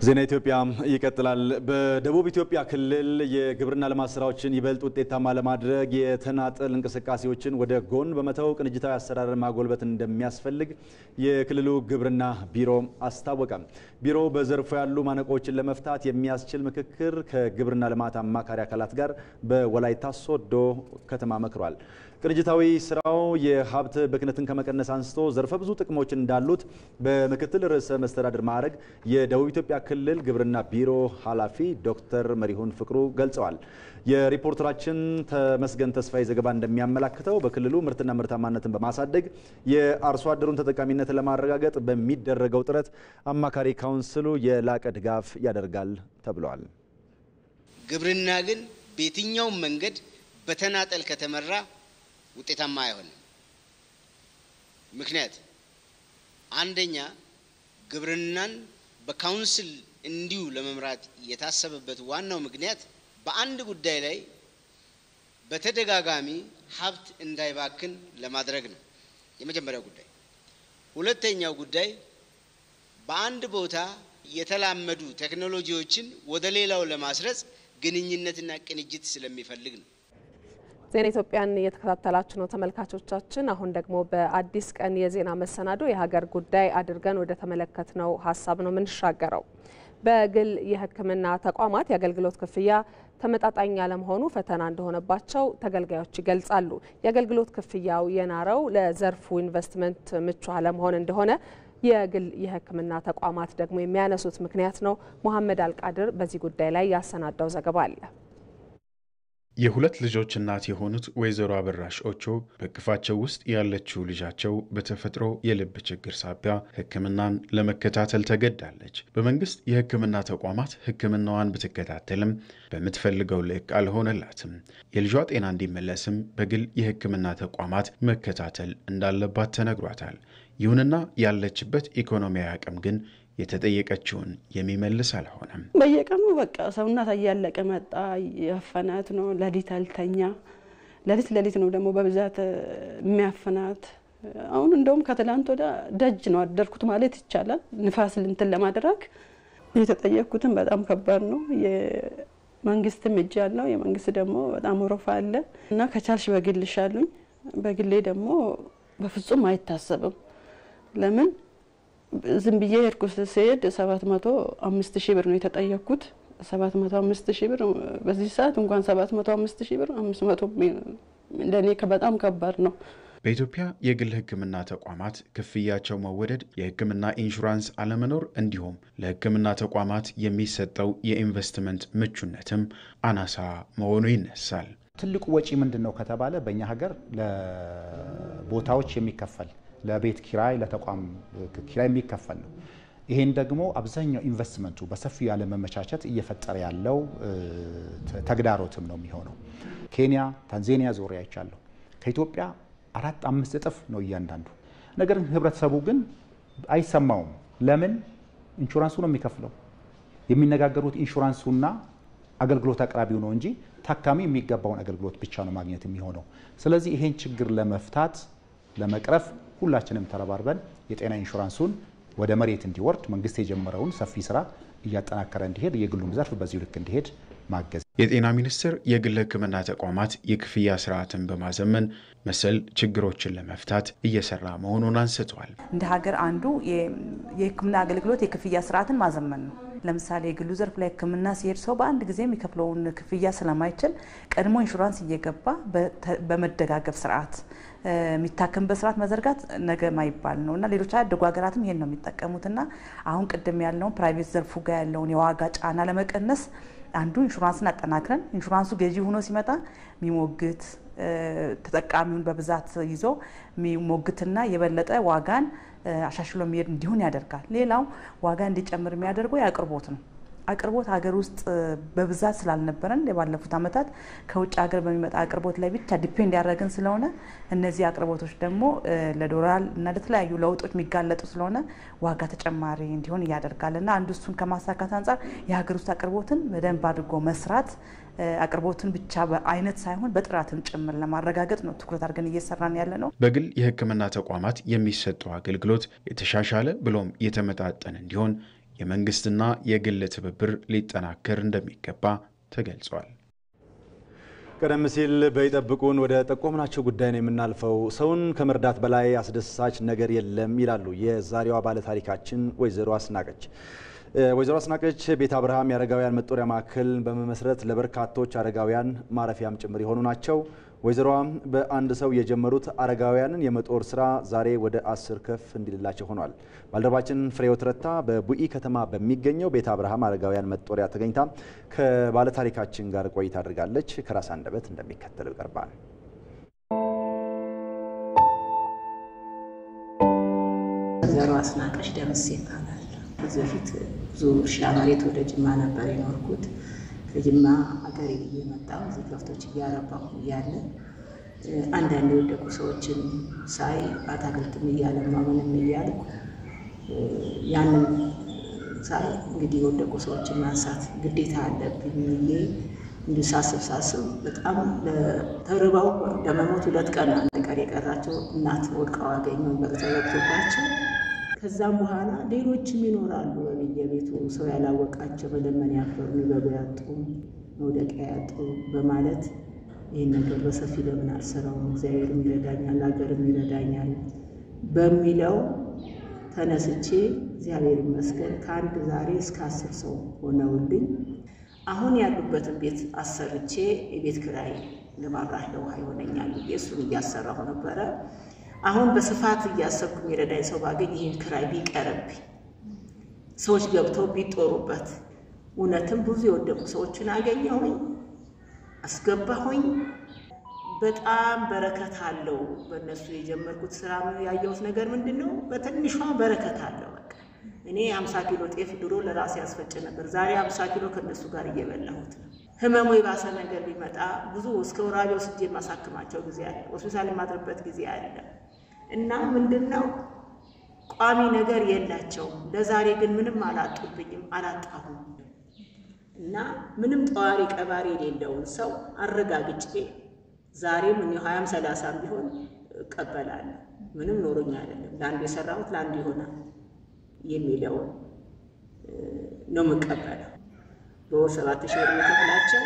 Speaker 2: ዜና ኢትዮጵያ ይቀጥላል። በደቡብ ኢትዮጵያ ክልል የግብርና ልማት ስራዎችን ይበልጥ ውጤታማ ለማድረግ የተናጠል እንቅስቃሴዎችን ወደ ጎን በመተው ቅንጅታዊ አሰራርን ማጎልበት እንደሚያስፈልግ የክልሉ ግብርና ቢሮ አስታወቀ። ቢሮው በዘርፉ ያሉ ማነቆችን ለመፍታት የሚያስችል ምክክር ከግብርና ልማት አማካሪ አካላት ጋር በወላይታ ሶዶ ከተማ መክሯል። ቅንጅታዊ ስራው የሀብት ብክነትን ከመቀነስ አንስቶ ዘርፈ ብዙ ጥቅሞች እንዳሉት በምክትል ርዕሰ መስተዳድር ማዕረግ የደቡብ ኢትዮጵያ ክልል ግብርና ቢሮ ኃላፊ ዶክተር መሪሁን ፍቅሩ ገልጸዋል። የሪፖርተራችን ተመስገን ተስፋዬ ዘገባ እንደሚያመላክተው በክልሉ ምርትና ምርታማነትን በማሳደግ የአርሶ አደሩን ተጠቃሚነት ለማረጋገጥ በሚደረገው ጥረት አማካሪ ካውንስሉ የላቀ ድጋፍ ያደርጋል ተብሏል።
Speaker 13: ግብርና ግን በየትኛውም መንገድ በተናጠል ከተመራ ውጤታማ አይሆንም። ምክንያት አንደኛ ግብርናን በካውንስል እንዲሁ ለመምራት የታሰበበት ዋናው ምክንያት በአንድ ጉዳይ ላይ በተደጋጋሚ ሀብት እንዳይባክን ለማድረግ ነው። የመጀመሪያው ጉዳይ። ሁለተኛው ጉዳይ በአንድ ቦታ የተላመዱ ቴክኖሎጂዎችን ወደ ሌላው ለማስረጽ ግንኙነትና ቅንጅት ስለሚፈልግ ነው።
Speaker 1: ዜና ኢትዮጵያን እየተከታተላችሁ ነው ተመልካቾቻችን። አሁን ደግሞ በአዲስ ቀን የዜና መሰናዶ የሀገር ጉዳይ አድርገን ወደ ተመለከትነው ሀሳብ ነው የምንሻገረው። በግል የሕክምና ተቋማት የአገልግሎት ክፍያ ተመጣጣኝ ያለመሆኑ ፈተና እንደሆነባቸው ተገልጋዮች ይገልጻሉ። የአገልግሎት ክፍያው የናረው ለዘርፉ ኢንቨስትመንት ምቹ አለመሆን እንደሆነ የግል የሕክምና ተቋማት ደግሞ የሚያነሱት ምክንያት ነው። መሐመድ አልቃድር በዚህ ጉዳይ ላይ ያሰናዳው ዘገባ አለ።
Speaker 14: የሁለት ልጆች እናት የሆኑት ወይዘሮ አበራሽ ኦቾ በቅፋቸው ውስጥ ያለችው ልጃቸው በተፈጥሮ የልብ ችግር ሳቢያ ሕክምናን ለመከታተል ተገዳለች። በመንግስት የሕክምና ተቋማት ሕክምናዋን ብትከታተልም በምትፈልገው ልክ አልሆነላትም። የልጇ ጤና እንዲመለስም በግል የሕክምና ተቋማት መከታተል እንዳለባት ተነግሯታል። ይሁንና ያለችበት ኢኮኖሚያዊ አቅም ግን የተጠየቀችውን የሚመልስ አልሆነም።
Speaker 15: በየቀኑ በቃ ሰውናት እያለቀ መጣ። ያፈናት ነው። ለሊት አልተኛ። ለሊት ነው ደግሞ በብዛት የሚያፈናት። አሁን እንደውም ከትላንት ወደ ደጅ ነው አደርኩት ማለት ይቻላል። ንፋስ እንትን ለማድረግ የተጠየቅኩትን በጣም ከባድ ነው። የመንግስትም እጅ ያለው የመንግስት ደግሞ በጣም ወረፋ አለ እና ከቻልሽ በግልሽ አሉኝ። በግሌ ደግሞ በፍጹም አይታሰብም። ለምን ዝም ብዬ እርኩስ ሲሄድ 705,000 ብር ነው የተጠየቅኩት። 705,000 ብር በዚህ ሰዓት እንኳን 705,000 ብር 500 ለኔ በጣም ከባድ ነው።
Speaker 14: በኢትዮጵያ የግል ሕክምና ተቋማት ክፍያቸው መወደድ፣ የሕክምና ኢንሹራንስ አለመኖር እንዲሁም ለሕክምና ተቋማት የሚሰጠው የኢንቨስትመንት ምቹነትም አናሳ መሆኑ ይነሳል።
Speaker 16: ትልቁ ወጪ ምንድነው ከተባለ በእኛ ሀገር ለቦታዎች የሚከፈል ለቤት ኪራይ ለተቋም ኪራይ የሚከፈል ነው። ይሄን ደግሞ አብዛኛው ኢንቨስትመንቱ በሰፊው ያለ መመቻቸት እየፈጠረ ያለው ተግዳሮትም ነው የሚሆነው። ኬንያ፣ ታንዛኒያ ዞሪያ አይቻለሁ። ከኢትዮጵያ 4-5 እጥፍ ነው እያንዳንዱ። ነገር ግን ህብረተሰቡ ግን አይሰማውም። ለምን? ኢንሹራንሱ ነው የሚከፍለው። የሚነጋገሩት ኢንሹራንሱና አገልግሎት አቅራቢው ነው እንጂ ታካሚ የሚገባውን አገልግሎት ብቻ ነው ማግኘት የሚሆነው። ስለዚህ ይሄን ችግር ለመፍታት ለመቅረፍ ሁላችንም ተረባርበን የጤና ኢንሹራንሱን ወደ መሬት እንዲወርድ መንግስት የጀመረውን ሰፊ ስራ እያጠናከረ እንዲሄድ የግሉም ዘርፍ በዚሁ ልክ እንዲሄድ ማገዝ።
Speaker 14: የጤና ሚኒስቴር የግል ሕክምና ተቋማት የክፍያ ስርዓትን በማዘመን መሰል ችግሮችን ለመፍታት እየሰራ መሆኑን አንስተዋል።
Speaker 17: እንደ ሀገር አንዱ የሕክምና አገልግሎት የክፍያ ስርዓትን ማዘመን ነው። ለምሳሌ የግሉ ዘርፍ ላይ ሕክምና ሲሄድ ሰው በአንድ ጊዜ የሚከፍለውን ክፍያ ስለማይችል ቀድሞ ኢንሹራንስ እየገባ በመደጋገፍ ስርዓት የሚታከምበት ስርዓት መዘርጋት ነገ ማይባል ነው እና ሌሎች ያደጉ ሀገራትም ይሄን ነው የሚጠቀሙትና አሁን ቅድም ያለውን ፕራይቬት ዘርፉ ጋር ያለውን የዋጋ ጫና ለመቀነስ አንዱ ኢንሹራንስን አጠናክረን ኢንሹራንሱ ገዢ ሆኖ ሲመጣ የሚሞግት ተጠቃሚውን በብዛት ይዞ የሚሞግትና የበለጠ ዋጋን አሻሽሎ የሚሄድ እንዲሆን ያደርጋል። ሌላው ዋጋ እንዲጨምር የሚያደርገው የአቅርቦት ነው። አቅርቦት ሀገር ውስጥ በብዛት ስላልነበረን የባለፉት አመታት ከውጭ ሀገር በሚመጣ አቅርቦት ላይ ብቻ ዲፔንድ ያደረግን ስለሆነ እነዚህ አቅርቦቶች ደግሞ ለዶላር እና ለተለያዩ ለውጦች የሚጋለጡ ስለሆነ ዋጋ ተጨማሪ እንዲሆን ያደርጋልና አንዱ እሱን ከማሳካት አንፃር የሀገር ውስጥ አቅርቦትን በደንብ አድርጎ መስራት አቅርቦትን ብቻ በአይነት ሳይሆን በጥራትም ጭምር ለማረጋገጥ ነው ትኩረት አድርገን እየሰራን ያለ ነው።
Speaker 14: በግል የሕክምና ተቋማት የሚሰጠው አገልግሎት የተሻሻለ ብሎም የተመጣጠነ እንዲሆን የመንግስትና የግል ትብብር ሊጠናከር እንደሚገባ ተገልጿል።
Speaker 2: ቀደም ሲል በይጠብቁን ወደ ጠቆምናቸው ጉዳይ ነው የምናልፈው። ሰውን ከመርዳት በላይ አስደሳች ነገር የለም ይላሉ የዛሬዋ ባለ ታሪካችን ወይዘሮ አስናቀች። ወይዘሮ አስናቀች ቤተ አብርሃም የአረጋውያን መጦሪያ ማዕከል በመመስረት ለበርካቶች አረጋውያን ማረፊያም ጭምር የሆኑ ናቸው። ወይዘሮዋ በአንድ ሰው የጀመሩት አረጋውያንን የመጦር ስራ ዛሬ ወደ 10 ከፍ እንዲልላቸው ሆኗል። ባልደረባችን ፍሬህይወት ረታ በቡኢ ከተማ በሚገኘው ቤተ አብርሃም አረጋውያን መጦሪያ ተገኝታ ከባለታሪካችን ጋር ቆይታ አድርጋለች። ከራስ አንደበት እንደሚከተለው ይቀርባል።
Speaker 18: ወይዘሮ አስናቀች ደምሴ ይባላል። ከዚህ በፊት ብዙ እርሻ መሬት ወደ ጅማ ነበር የኖርኩት። ከጅማ አገሬ እየመጣሁ እዚህ ከብቶች እያረባሁ እያለ አንዳንድ የወደቁ ሰዎችን ሳይ አታክልትም እያለማ ምንም እያልኩ ያንን ሳይ እንግዲህ የወደቁ ሰዎችን ማንሳት ግዴታ አለብኝ ብዬ እንዲሁ ሳስብ በጣም ተርበው ለመሞት 2 ቀን አንድ ቀን የቀራቸው እናት ወድቀው አገኘሁ በተዘግቶባቸው። ከዛም በኋላ ሌሎችም ይኖራሉ በየቤቱ ሰው ያላወቃቸው በለመን ያፈሩ የሚበሉ ያጡ መውደቂያ ያጡ በማለት ይህን ነገር በሰፊ ለምን አልሰራውም እግዚአብሔርም ይረዳኛል ሀገርም ይረዳኛል በሚለው ተነስቼ እግዚአብሔር ይመስገን ከአንድ ዛሬ እስከ 10 ሰው ሆነውልኝ አሁን ያሉበትን ቤት አሰርቼ የቤት ኪራይ ለማብራት ለውሃ ይሆነኛል እሱን እያሰራሁ ነበረ። አሁን በስፋት እያሰብኩ የሚረዳኝ ሰው ባገኝ ይህን ኪራይ ቢቀርብኝ ሰዎች ገብተው ቢጦሩበት እውነትም ብዙ የወደቁ ሰዎችን አገኘሁኝ አስገባሁኝ። በጣም በረከት አለው። በእነሱ የጀመርኩት ስራ ያየሁት ነገር ምንድነው? በትንሿ በረከት አለው። በቃ እኔ 50 ኪሎ ጤፍ ድሮ ለራሴ ያስፈጭ ነበር። ዛሬ 50 ኪሎ ከነሱ ጋር እየበላሁት ነው። ህመሙ የባሰ ነገር ቢመጣ ብዙ እስከ ወራቤ ወስጄ ማሳክማቸው ጊዜ አለ። ሆስፒታል የማድረበት ጊዜ አለ። እና ምንድነው ቋሚ ነገር የላቸውም። ለዛሬ ግን ምንም አላጡብኝም አላጣሁም። እና ምንም ጧሪ ቀባሪ የሌለውን ሰው አረጋግጬ ዛሬ ምን 20 30 ቢሆን እቀበላለሁ። ምንም ኖሮኛ አይደለም ለአንድ የሰራሁት ለአንድ ይሆናል የሚለው ነው የምቀበለው። በወር 7000 ብር ከፍላቸው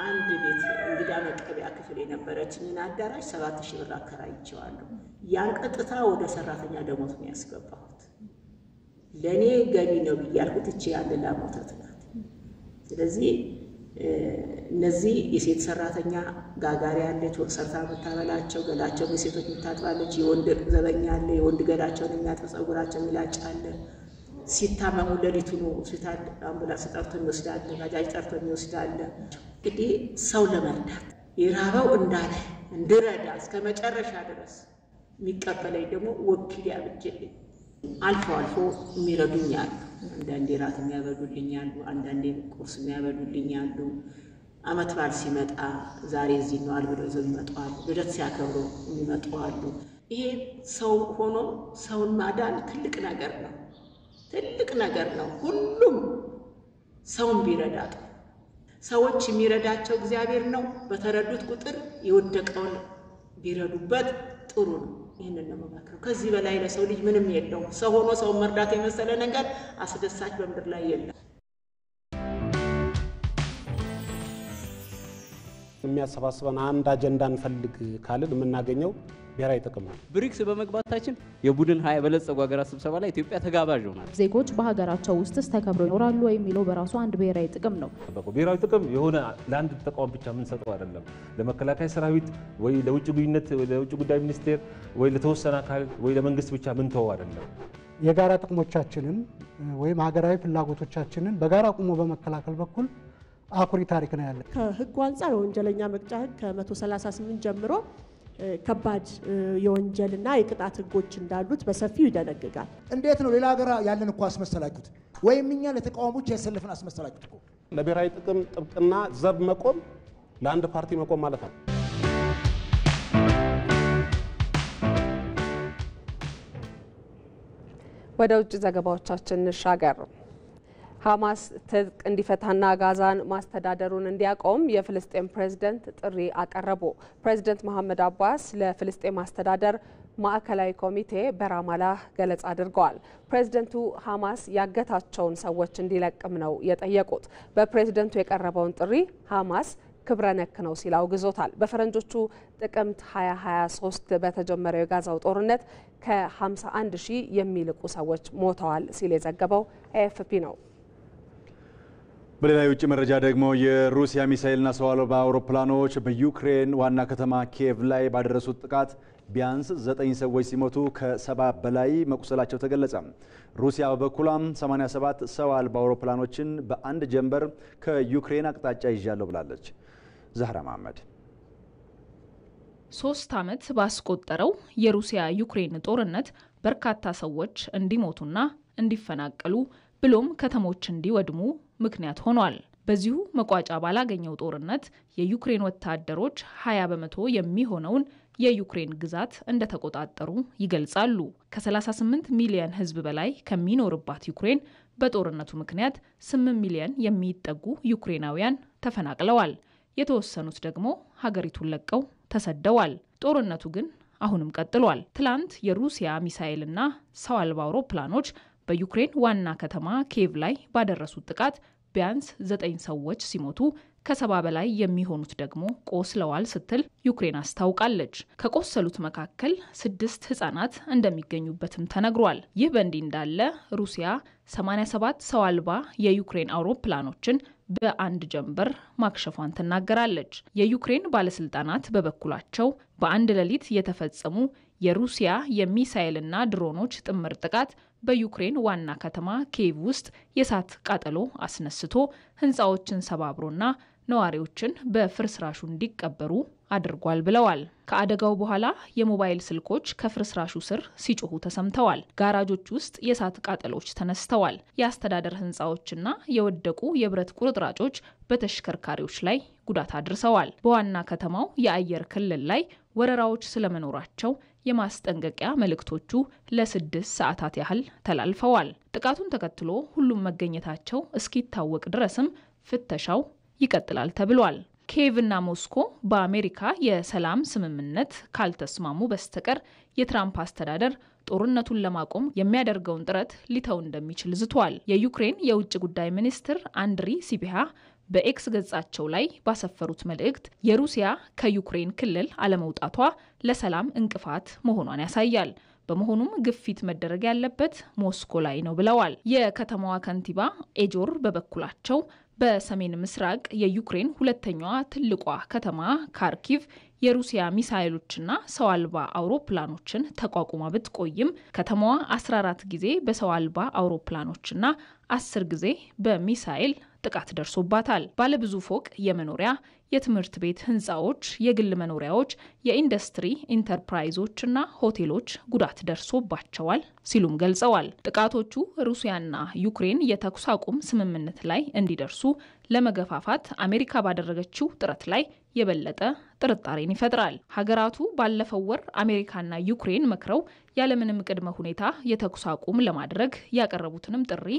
Speaker 18: አንድ ቤት እንግዳ መቀበያ ክፍል የነበረችኝን አዳራሽ 7000 ብር አከራይቼዋለሁ። ያን ቀጥታ ወደ ሰራተኛ ደሞዝ ነው ያስገባሁት። ለኔ ገቢ ነው ብያልኩት እቺ ያለ ላሞታት ናት። ስለዚህ እነዚህ የሴት ሰራተኛ ጋጋሪ ያለች ወር ሰርታ የምታበላቸው ገላቸው የሴቶች የምታጥባለች፣ የወንድ ዘበኛ አለ የወንድ ገላቸውን የሚያጥብ ጸጉራቸው የሚላጫለ፣ ሲታመሙ ሌሊቱን ሆስፒታል አምቡላንስ ጠርቶ ይወስዳል፣ ባጃጅ ጠርቶ ይወስዳል። እንግዲህ ሰው ለመርዳት ይራበው እንዳለ እንድረዳ እስከ መጨረሻ ድረስ የሚቀበለኝ ደግሞ ወኪል ያብጀልኝ አልፎ አልፎ የሚረዱኝ አሉ። አንዳንዴ ራት የሚያበሉልኝ አሉ፣ አንዳንዴ ቁርስ የሚያበሉልኝ አሉ። አመት በዓል ሲመጣ ዛሬ እዚህ ነው አልብለው ይዘው ይመጣሉ። ልደት ሲያከብሩ የሚመጡ አሉ። ይሄ ሰው ሆኖ ሰውን ማዳን ትልቅ ነገር ነው፣ ትልቅ ነገር ነው። ሁሉም ሰውን ቢረዳ ሰዎች የሚረዳቸው እግዚአብሔር ነው። በተረዱት ቁጥር የወደቀውን ቢረዱበት ጥሩ ነው። ይሄንን ነው መማከር። ከዚህ በላይ ለሰው ልጅ ምንም የለውም። ሰው ሆኖ ሰው መርዳት የመሰለ ነገር አስደሳች በምድር ላይ የለም።
Speaker 19: የሚያሰባስበን አንድ አጀንዳ እንፈልግ ካልን የምናገኘው ብሔራዊ ጥቅም ነው።
Speaker 20: ብሪክስ በመግባታችን የቡድን 20 በለጸጉ ሀገራት ስብሰባ ላይ ኢትዮጵያ ተጋባዥ ሆናል።
Speaker 21: ዜጎች በሀገራቸው ውስጥ ተከብረው ይኖራሉ የሚለው በራሱ አንድ ብሔራዊ ጥቅም ነው።
Speaker 22: ብሔራዊ ጥቅም የሆነ ለአንድ ተቋም ብቻ የምንሰጠው አይደለም። ለመከላከያ ሰራዊት ወይ ለውጭ ግንኙነት ወይ ለውጭ ጉዳይ ሚኒስቴር ወይ ለተወሰነ አካል ወይ ለመንግስት ብቻ ምንተው አይደለም።
Speaker 23: የጋራ ጥቅሞቻችንን ወይም ሀገራዊ ፍላጎቶቻችንን በጋራ ቆሞ በመከላከል በኩል አኩሪ ታሪክ ነው ያለ።
Speaker 24: ከህጉ አንፃር ወንጀለኛ መቅጫ ህግ ከ138 ጀምሮ ከባድ የወንጀልና የቅጣት ህጎች እንዳሉት በሰፊው ይደነግጋል።
Speaker 25: እንዴት ነው ሌላ ሀገር ያለን እኮ አስመሰላችሁት? ወይም እኛ ለተቃዋሚዎች ያሰልፈን አስመሰላችሁት እኮ።
Speaker 19: ለብሔራዊ ጥቅም ጥብቅና ዘብ መቆም ለአንድ ፓርቲ መቆም ማለት ነው።
Speaker 1: ወደ ውጭ ዘገባዎቻችን እንሻገር። ሐማስ ትጥቅ እንዲፈታና ጋዛን ማስተዳደሩን እንዲያቆም የፍልስጤም ፕሬዝዳንት ጥሪ አቀረቡ። ፕሬዝዳንት መሐመድ አባስ ለፍልስጤም አስተዳደር ማዕከላዊ ኮሚቴ በራማላህ ገለጻ አድርገዋል። ፕሬዝደንቱ ሐማስ ያገታቸውን ሰዎች እንዲለቅም ነው የጠየቁት። በፕሬዝደንቱ የቀረበውን ጥሪ ሐማስ ክብረ ነክ ነው ሲል አውግዞታል። በፈረንጆቹ ጥቅምት 2023 በተጀመረው የጋዛው ጦርነት ከ51 ሺህ የሚልቁ ሰዎች ሞተዋል ሲል የዘገበው ኤኤፍፒ ነው።
Speaker 2: በሌላ የውጭ መረጃ ደግሞ የሩሲያ ሚሳኤልና ሰው አልባ አውሮፕላኖች በዩክሬን ዋና ከተማ ኪየቭ ላይ ባደረሱት ጥቃት ቢያንስ 9 ሰዎች ሲሞቱ ከ70 በላይ መቁሰላቸው ተገለጸ። ሩሲያ በበኩሏም 87 ሰው አልባ አውሮፕላኖችን በአንድ ጀንበር ከዩክሬን አቅጣጫ ይዣለሁ ብላለች። ዛህራ መሐመድ
Speaker 3: 3 ዓመት ባስቆጠረው የሩሲያ ዩክሬን ጦርነት በርካታ ሰዎች እንዲሞቱና እንዲፈናቀሉ ብሎም ከተሞች እንዲወድሙ ምክንያት ሆኗል። በዚሁ መቋጫ ባላገኘው ጦርነት የዩክሬን ወታደሮች 20 በመቶ የሚሆነውን የዩክሬን ግዛት እንደተቆጣጠሩ ይገልጻሉ። ከ38 ሚሊዮን ሕዝብ በላይ ከሚኖርባት ዩክሬን በጦርነቱ ምክንያት 8 ሚሊዮን የሚጠጉ ዩክሬናውያን ተፈናቅለዋል። የተወሰኑት ደግሞ ሀገሪቱን ለቀው ተሰደዋል። ጦርነቱ ግን አሁንም ቀጥሏል። ትላንት የሩሲያ ሚሳኤልና ሰው አልባ አውሮፕላኖች በዩክሬን ዋና ከተማ ኪየቭ ላይ ባደረሱት ጥቃት ቢያንስ 9 ሰዎች ሲሞቱ ከ70 በላይ የሚሆኑት ደግሞ ቆስለዋል ስትል ዩክሬን አስታውቃለች። ከቆሰሉት መካከል 6 ህጻናት እንደሚገኙበትም ተነግሯል። ይህ በእንዲህ እንዳለ ሩሲያ 87 ሰው አልባ የዩክሬን አውሮፕላኖችን በአንድ ጀንበር ማክሸፏን ትናገራለች። የዩክሬን ባለስልጣናት በበኩላቸው በአንድ ሌሊት የተፈጸሙ የሩሲያ የሚሳኤልና ድሮኖች ጥምር ጥቃት በዩክሬን ዋና ከተማ ኪየቭ ውስጥ የእሳት ቃጠሎ አስነስቶ ህንፃዎችን ሰባብሮና ነዋሪዎችን በፍርስራሹ እንዲቀበሩ አድርጓል ብለዋል። ከአደጋው በኋላ የሞባይል ስልኮች ከፍርስራሹ ስር ሲጮሁ ተሰምተዋል። ጋራጆች ውስጥ የእሳት ቃጠሎች ተነስተዋል። የአስተዳደር ህንፃዎችና የወደቁ የብረት ቁርጥራጮች በተሽከርካሪዎች ላይ ጉዳት አድርሰዋል። በዋና ከተማው የአየር ክልል ላይ ወረራዎች ስለመኖራቸው የማስጠንቀቂያ መልእክቶቹ ለ6 ሰዓታት ያህል ተላልፈዋል። ጥቃቱን ተከትሎ ሁሉም መገኘታቸው እስኪታወቅ ድረስም ፍተሻው ይቀጥላል ተብሏል። ኪየቭና ሞስኮ በአሜሪካ የሰላም ስምምነት ካልተስማሙ በስተቀር የትራምፕ አስተዳደር ጦርነቱን ለማቆም የሚያደርገውን ጥረት ሊተው እንደሚችል ዝቷል። የዩክሬን የውጭ ጉዳይ ሚኒስትር አንድሪ ሲቢሃ በኤክስ ገጻቸው ላይ ባሰፈሩት መልእክት የሩሲያ ከዩክሬን ክልል አለመውጣቷ ለሰላም እንቅፋት መሆኗን ያሳያል። በመሆኑም ግፊት መደረግ ያለበት ሞስኮ ላይ ነው ብለዋል። የከተማዋ ከንቲባ ኤጆር በበኩላቸው በሰሜን ምስራቅ የዩክሬን ሁለተኛዋ ትልቋ ከተማ ካርኪቭ የሩሲያ ሚሳኤሎችና ሰው አልባ አውሮፕላኖችን ተቋቁማ ብትቆይም ከተማዋ 14 ጊዜ በሰው አልባ አውሮፕላኖችና 10 ጊዜ በሚሳኤል ጥቃት ደርሶባታል። ባለብዙ ፎቅ የመኖሪያ የትምህርት ቤት ህንፃዎች፣ የግል መኖሪያዎች፣ የኢንዱስትሪ ኢንተርፕራይዞችና ሆቴሎች ጉዳት ደርሶባቸዋል ሲሉም ገልጸዋል። ጥቃቶቹ ሩሲያና ዩክሬን የተኩስ አቁም ስምምነት ላይ እንዲደርሱ ለመገፋፋት አሜሪካ ባደረገችው ጥረት ላይ የበለጠ ጥርጣሬን ይፈጥራል። ሀገራቱ ባለፈው ወር አሜሪካና ዩክሬን መክረው ያለምንም ቅድመ ሁኔታ የተኩስ አቁም ለማድረግ ያቀረቡትንም ጥሪ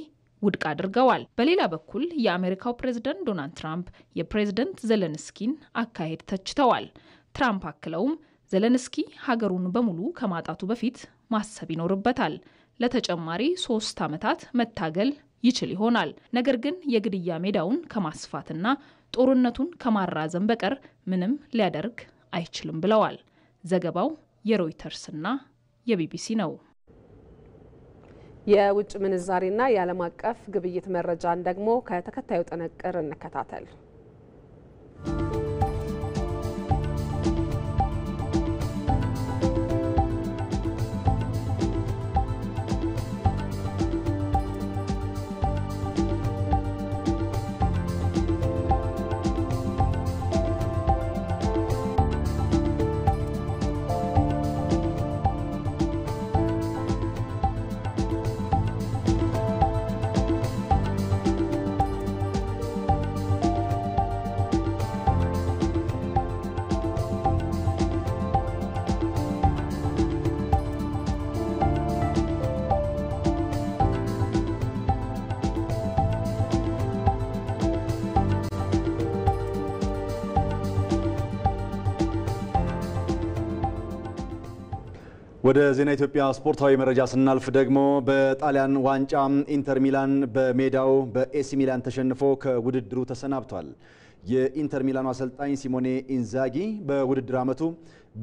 Speaker 3: ውድቅ አድርገዋል። በሌላ በኩል የአሜሪካው ፕሬዝዳንት ዶናልድ ትራምፕ የፕሬዝዳንት ዘለንስኪን አካሄድ ተችተዋል። ትራምፕ አክለውም ዘለንስኪ ሀገሩን በሙሉ ከማጣቱ በፊት ማሰብ ይኖርበታል። ለተጨማሪ 3 ዓመታት መታገል ይችል ይሆናል። ነገር ግን የግድያ ሜዳውን ከማስፋትና ጦርነቱን ከማራዘም በቀር ምንም ሊያደርግ አይችልም ብለዋል። ዘገባው የሮይተርስና የቢቢሲ ነው።
Speaker 1: የውጭ ምንዛሪና የዓለም አቀፍ ግብይት መረጃን ደግሞ ከተከታዩ ጥንቅር እንከታተል።
Speaker 2: ወደ ዜና ኢትዮጵያ ስፖርታዊ መረጃ ስናልፍ ደግሞ በጣሊያን ዋንጫ ኢንተር ሚላን በሜዳው በኤሲ ሚላን ተሸንፎ ከውድድሩ ተሰናብቷል። የኢንተር ሚላኑ አሰልጣኝ ሲሞኔ ኢንዛጊ በውድድር ዓመቱ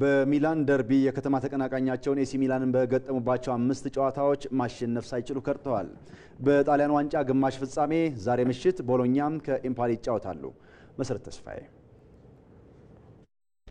Speaker 2: በሚላን ደርቢ የከተማ ተቀናቃኛቸውን ኤሲ ሚላንን በገጠሙባቸው 5 ጨዋታዎች ማሸነፍ ሳይችሉ ከርተዋል። በጣሊያን ዋንጫ ግማሽ ፍጻሜ ዛሬ ምሽት ቦሎኛም ከኢምፓሊ ይጫወታሉ። መሰረት ተስፋዬ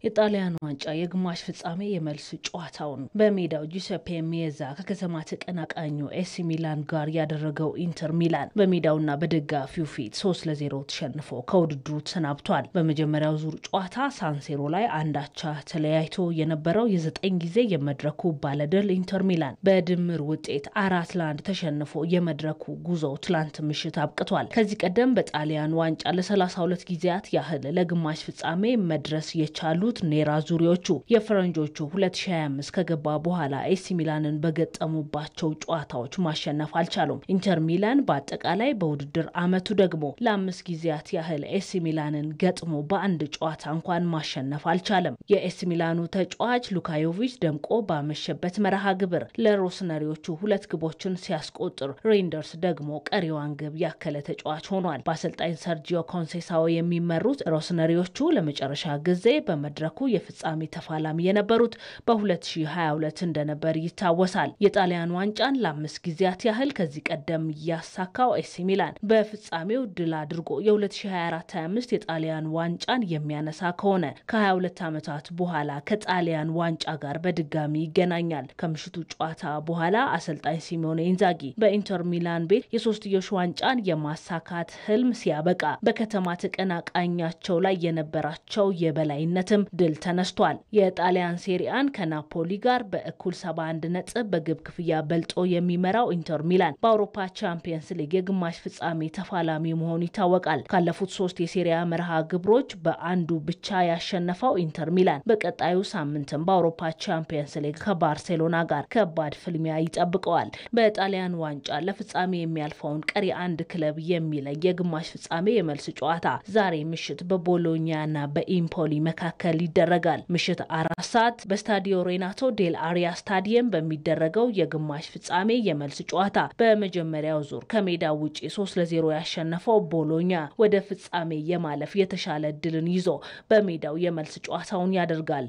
Speaker 4: የጣሊያን ዋንጫ የግማሽ ፍጻሜ የመልስ ጨዋታውን በሜዳው ጁሴፔ ሜዛ ከከተማ ተቀናቃኙ ኤሲ ሚላን ጋር ያደረገው ኢንተር ሚላን በሜዳውና በደጋፊው ፊት 3-0 ተሸንፎ ከውድድሩ ተሰናብቷል። በመጀመሪያው ዙር ጨዋታ ሳንሴሮ ላይ አንዳቻ ተለያይቶ የነበረው የ9 ጊዜ የመድረኩ ባለድል ኢንተር ሚላን በድምር ውጤት 4-1 ተሸንፎ የመድረኩ ጉዞ ትላንት ምሽት አብቅቷል። ከዚህ ቀደም በጣሊያን ዋንጫ ለ32 ጊዜያት ያህል ለግማሽ ፍጻሜ መድረስ የቻሉ ኔራ ዙሪዎቹ የፈረንጆቹ 2025 ከገባ በኋላ ኤሲ ሚላንን በገጠሙባቸው ጨዋታዎች ማሸነፍ አልቻሉም። ኢንተር ሚላን በአጠቃላይ በውድድር ዓመቱ ደግሞ ለ5 ጊዜያት ያህል ኤሲ ሚላንን ገጥሞ በአንድ ጨዋታ እንኳን ማሸነፍ አልቻለም። የኤሲ ሚላኑ ተጫዋች ሉካዮቪች ደምቆ ባመሸበት መርሃ ግብር ለሮስነሪዎቹ 2 ግቦችን ሲያስቆጥር ሬንደርስ ደግሞ ቀሪዋን ግብ ያከለ ተጫዋች ሆኗል። በአሰልጣኝ ሰርጂዮ ኮንሴሳኦ የሚመሩት ሮስነሪዎቹ ለመጨረሻ ጊዜ በመድረኩ የፍጻሜ ተፋላሚ የነበሩት በ2022 እንደነበር ይታወሳል። የጣሊያን ዋንጫን ለ5 ጊዜያት ያህል ከዚህ ቀደም ያሳካው ኤሲ ሚላን በፍጻሜው ድል አድርጎ የ2024-25 የጣሊያን ዋንጫን የሚያነሳ ከሆነ ከ22 ዓመታት በኋላ ከጣሊያን ዋንጫ ጋር በድጋሚ ይገናኛል። ከምሽቱ ጨዋታ በኋላ አሰልጣኝ ሲሞኔ ኢንዛጊ በኢንተር ሚላን ቤት የሶስትዮሽ ዋንጫን የማሳካት ህልም ሲያበቃ በከተማ ተቀናቃኛቸው ላይ የነበራቸው የበላይነትም ድል ተነስቷል። የጣሊያን ሴሪአን ከናፖሊ ጋር በእኩል 71 ነጥብ በግብ ክፍያ በልጦ የሚመራው ኢንተር ሚላን በአውሮፓ ቻምፒየንስ ሊግ የግማሽ ፍጻሜ ተፋላሚ መሆኑ ይታወቃል። ካለፉት 3 የሴሪያ መርሃ ግብሮች በአንዱ ብቻ ያሸነፈው ኢንተር ሚላን በቀጣዩ ሳምንትም በአውሮፓ ቻምፒየንስ ሊግ ከባርሴሎና ጋር ከባድ ፍልሚያ ይጠብቀዋል። በጣሊያን ዋንጫ ለፍጻሜ የሚያልፈውን ቀሪ አንድ ክለብ የሚለይ የግማሽ ፍጻሜ የመልስ ጨዋታ ዛሬ ምሽት በቦሎኛና በኢምፖሊ መካከል ይደረጋል። ምሽት 4 ሰዓት በስታዲዮ ሬናቶ ዴል አሪያ ስታዲየም በሚደረገው የግማሽ ፍጻሜ የመልስ ጨዋታ በመጀመሪያው ዙር ከሜዳው ውጪ 3-0 ያሸነፈው ቦሎኛ ወደ ፍጻሜ የማለፍ የተሻለ እድልን ይዞ በሜዳው የመልስ ጨዋታውን ያደርጋል።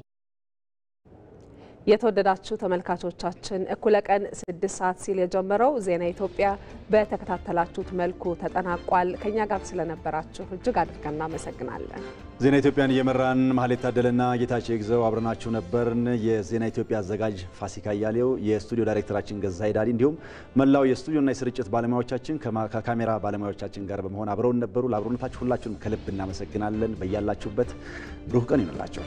Speaker 1: የተወደዳችሁ ተመልካቾቻችን እኩለ ቀን 6 ሰዓት ሲል የጀመረው ዜና ኢትዮጵያ በተከታተላችሁት መልኩ ተጠናቋል። ከኛ ጋር ስለነበራችሁ እጅግ አድርገን እናመሰግናለን።
Speaker 2: ዜና ኢትዮጵያን እየመራን ማህሌት ታደለና ጌታቸው ይግዘው አብረናችሁ ነበርን። የዜና ኢትዮጵያ አዘጋጅ ፋሲካ ያሌው፣ የስቱዲዮ ዳይሬክተራችን ገዛይ ዳዲ እንዲሁም መላው የስቱዲዮና የስርጭት ባለሙያዎቻችን ከካሜራ ባለሙያዎቻችን ጋር በመሆን አብረውን ነበሩ። ለአብሮነታችሁ ሁላችሁንም ከልብ እናመሰግናለን። በያላችሁበት ብሩህ ቀን ይሁንላችሁ።